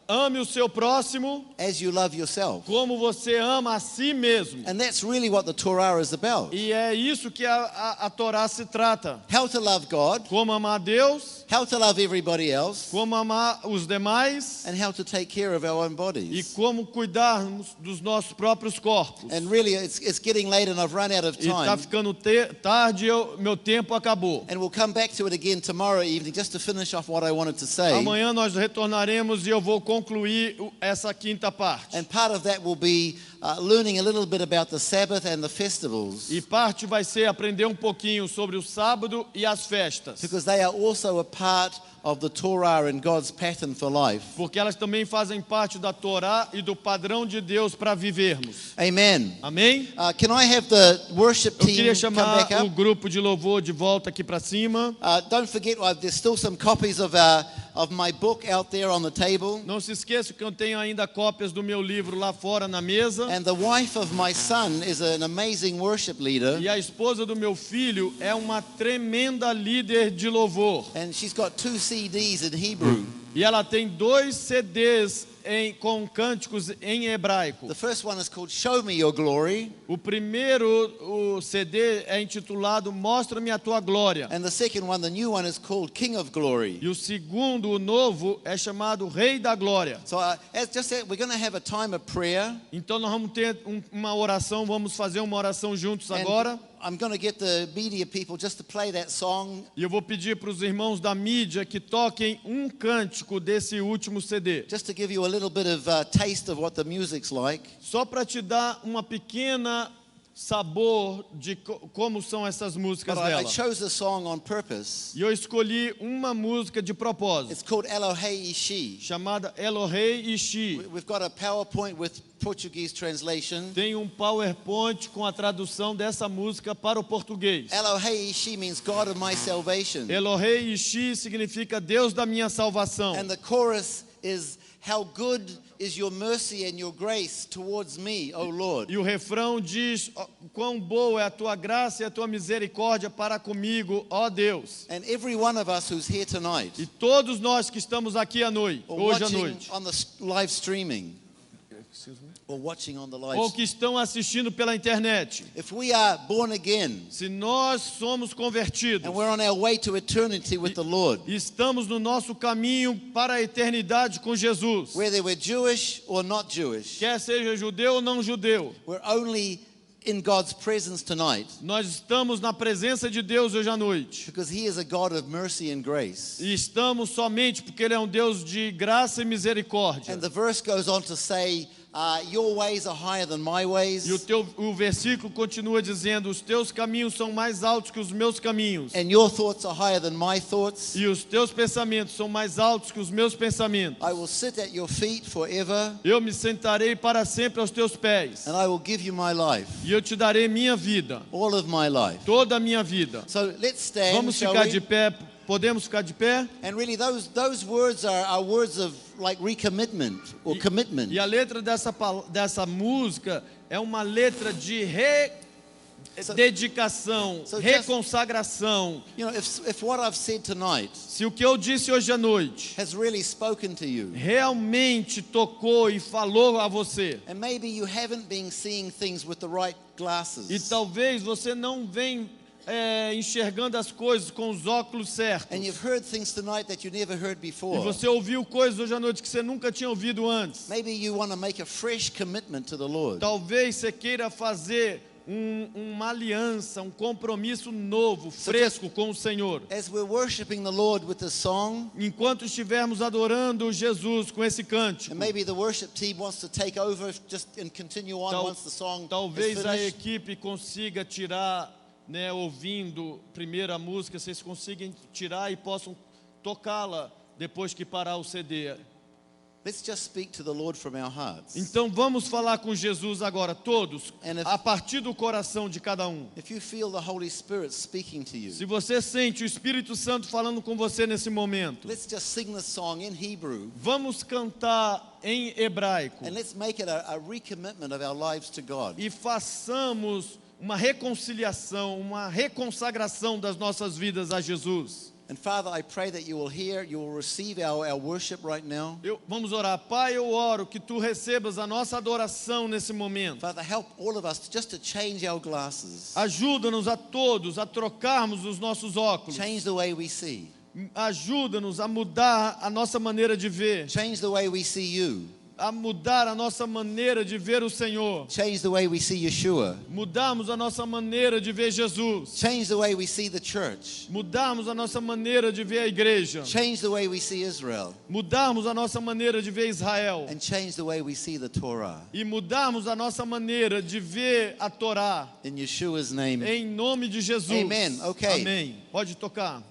ame o seu próximo as you love yourself. como você ama a si mesmo. And that's really what the Torah is about. E é isso que a Torá se trata. How to love God, Como amar a Deus, how to love everybody else, como amar os demais and how to take care of our own e bodies. como cuidarmos dos nossos próprios corpos. And really, it's getting late and I've run out of E está time. ficando tarde, meu tempo acabou. And we'll come back to it again tomorrow evening just to finish off what I wanted to say. Amanhã nós retornaremos e eu vou concluir essa quinta parte. And part of that will be learning a little bit about the Sabbath and the festivals, E parte vai ser aprender um pouquinho sobre o sábado e as festas. because they are also a part of the Torah and God's pattern for life. Porque elas também fazem parte da Torá e do padrão de Deus para vivermos. Amen. Amém? Can I have the worship Eu team queria come chamar back o up? grupo de louvor de volta aqui para cima. Don't forget, there's still some copies of my book out there on the table. Não se esqueça que eu tenho ainda cópias do meu livro lá fora na mesa. And the wife of my son is an amazing worship leader. E a esposa do meu filho é uma tremenda líder de louvor. And she's got 2 CDs in Hebrew. E ela tem 2 CDs com cânticos em hebraico. The first one is called Show Me Your Glory. O primeiro, o CD é intitulado Mostra-me a Tua Glória. And the second one, the new one, is called King of Glory. E o segundo, o novo, é chamado Rei da Glória. So as just said, we're going to have a time of prayer. Então nós vamos ter uma oração, vamos fazer uma oração juntos agora. I'm going to get the media people just to play that song. E eu vou pedir para os irmãos da mídia que toquem um cântico desse último CD. Just to give you a a little bit of taste of what the music's like. Só para te dar uma pequena sabor de como são essas músicas But I dela. chose a song on purpose. E eu escolhi uma música de propósito, It's called Elohei Ishi. chamada Elohei Ishi. We've got a PowerPoint with Portuguese translation. Tem um PowerPoint com a tradução dessa música para o português. Elohei Ishi means God of my salvation. Elohei Ishi significa Deus da minha salvação. And the chorus is, how good is your mercy and your grace towards me, O Lord. E o refrão diz: "Ó, quão boa é a tua graça e a tua misericórdia para comigo, ó Deus." And every one of us who's here tonight, E todos nós que estamos aqui à noite, or hoje à watching noite, on the live streaming, or watching on the live ou que estão assistindo pela internet, if we are born again se nós somos convertidos and we're on our way to eternity with the Lord, e estamos no nosso caminho para a eternidade com Jesus, whether we're Jewish or not Jewish, quer seja judeu ou não judeu, we're only in God's presence tonight nós estamos na presença de Deus hoje à noite. because He is a God of mercy and grace. E estamos somente porque Ele é um Deus de graça e misericórdia. And the verse goes on to say, your ways are higher than my ways, E o versículo continua dizendo: os teus caminhos são mais altos que os meus caminhos. and your thoughts are higher than my thoughts. E os teus pensamentos são mais altos que os meus pensamentos. I will sit at your feet forever, Eu me sentarei para sempre aos teus pés. and I will give you my life, E eu te darei minha vida, all of my life. toda a minha vida. So let's stand, Vamos shall ficar we? de pé. Podemos ficar de pé? And really those words are words of like recommitment or commitment. E a letra dessa música é uma letra de dedicação, So just- reconsagração. You know, if what I've said tonight Se o que eu disse hoje à noite has really spoken to you, realmente tocou e falou a você, and maybe you haven't been seeing things with the right glasses, e talvez você não venha enxergando as coisas com os óculos certos, and you've heard things tonight that you never heard e before, você ouviu coisas hoje à noite que você nunca tinha ouvido antes, maybe you want to make a fresh commitment to the Lord. talvez você queira fazer uma aliança, um compromisso novo, fresco com o Senhor. As we're worshiping the Lord with this song, Enquanto estivermos adorando Jesus com esse cântico, and maybe the worship team wants to take over just and continue on once the song is talvez a finished. equipe consiga tirar, né, ouvindo primeiro a música, vocês consigam tirar e possam tocá-la depois que parar o CD. Let's just speak to the Lord from our hearts. Então vamos falar com Jesus agora, todos, And if- a partir do coração de cada um. If you feel the Holy Spirit speaking to you, Se você sente o Espírito Santo falando com você nesse momento, let's just sing this song in Hebrew, vamos cantar em hebraico and let's make it a recommitment of our lives to God. e façamos uma reconciliação, uma reconsagração das nossas vidas a Jesus. And Father, I pray that you will hear, you will receive our worship right now. Vamos orar. Pai, eu oro que tu recebas a nossa adoração nesse momento. Father, help all of us just to change our glasses, Ajuda-nos a todos a trocarmos os nossos óculos. change the way we see, Ajuda-nos a mudar a nossa maneira de ver, change the way we see you, a mudar a nossa maneira de ver o Senhor. change the way we see Yeshua, Mudarmos a nossa maneira de ver Jesus. change the way we see the church, Mudarmos a nossa maneira de ver a igreja. change the way we see Israel, Mudarmos a nossa maneira de ver Israel. and change the way we see the Torah. E mudarmos a nossa maneira de ver a Torá. In Yeshua's name. Em nome de Jesus. Amen. Okay. Amém. Pode tocar.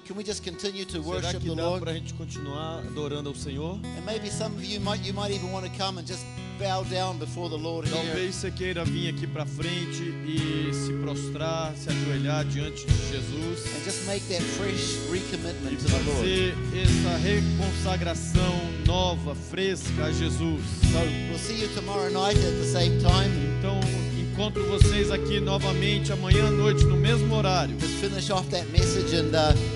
Can we just continue to Será worship que the dá Lord? para a gente continuar adorando ao Senhor? And maybe some of you might even want to come and just bow down before the Lord here. Talvez você queira vir aqui para frente e se prostrar, se ajoelhar diante de Jesus And just make that fresh e recommitment to the Lord. fazer essa reconsagração nova, fresca a Jesus. So we'll see you tomorrow night at the same time. Então, encontro vocês aqui novamente amanhã à noite no mesmo horário. Just finish off that message and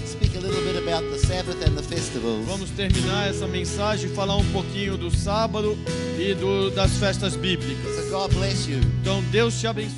speak a little bit about the Sabbath and the festivals. Vamos terminar essa mensagem e falar um pouquinho do sábado e das festas bíblicas. So God bless you. Então, Deus te abençoe.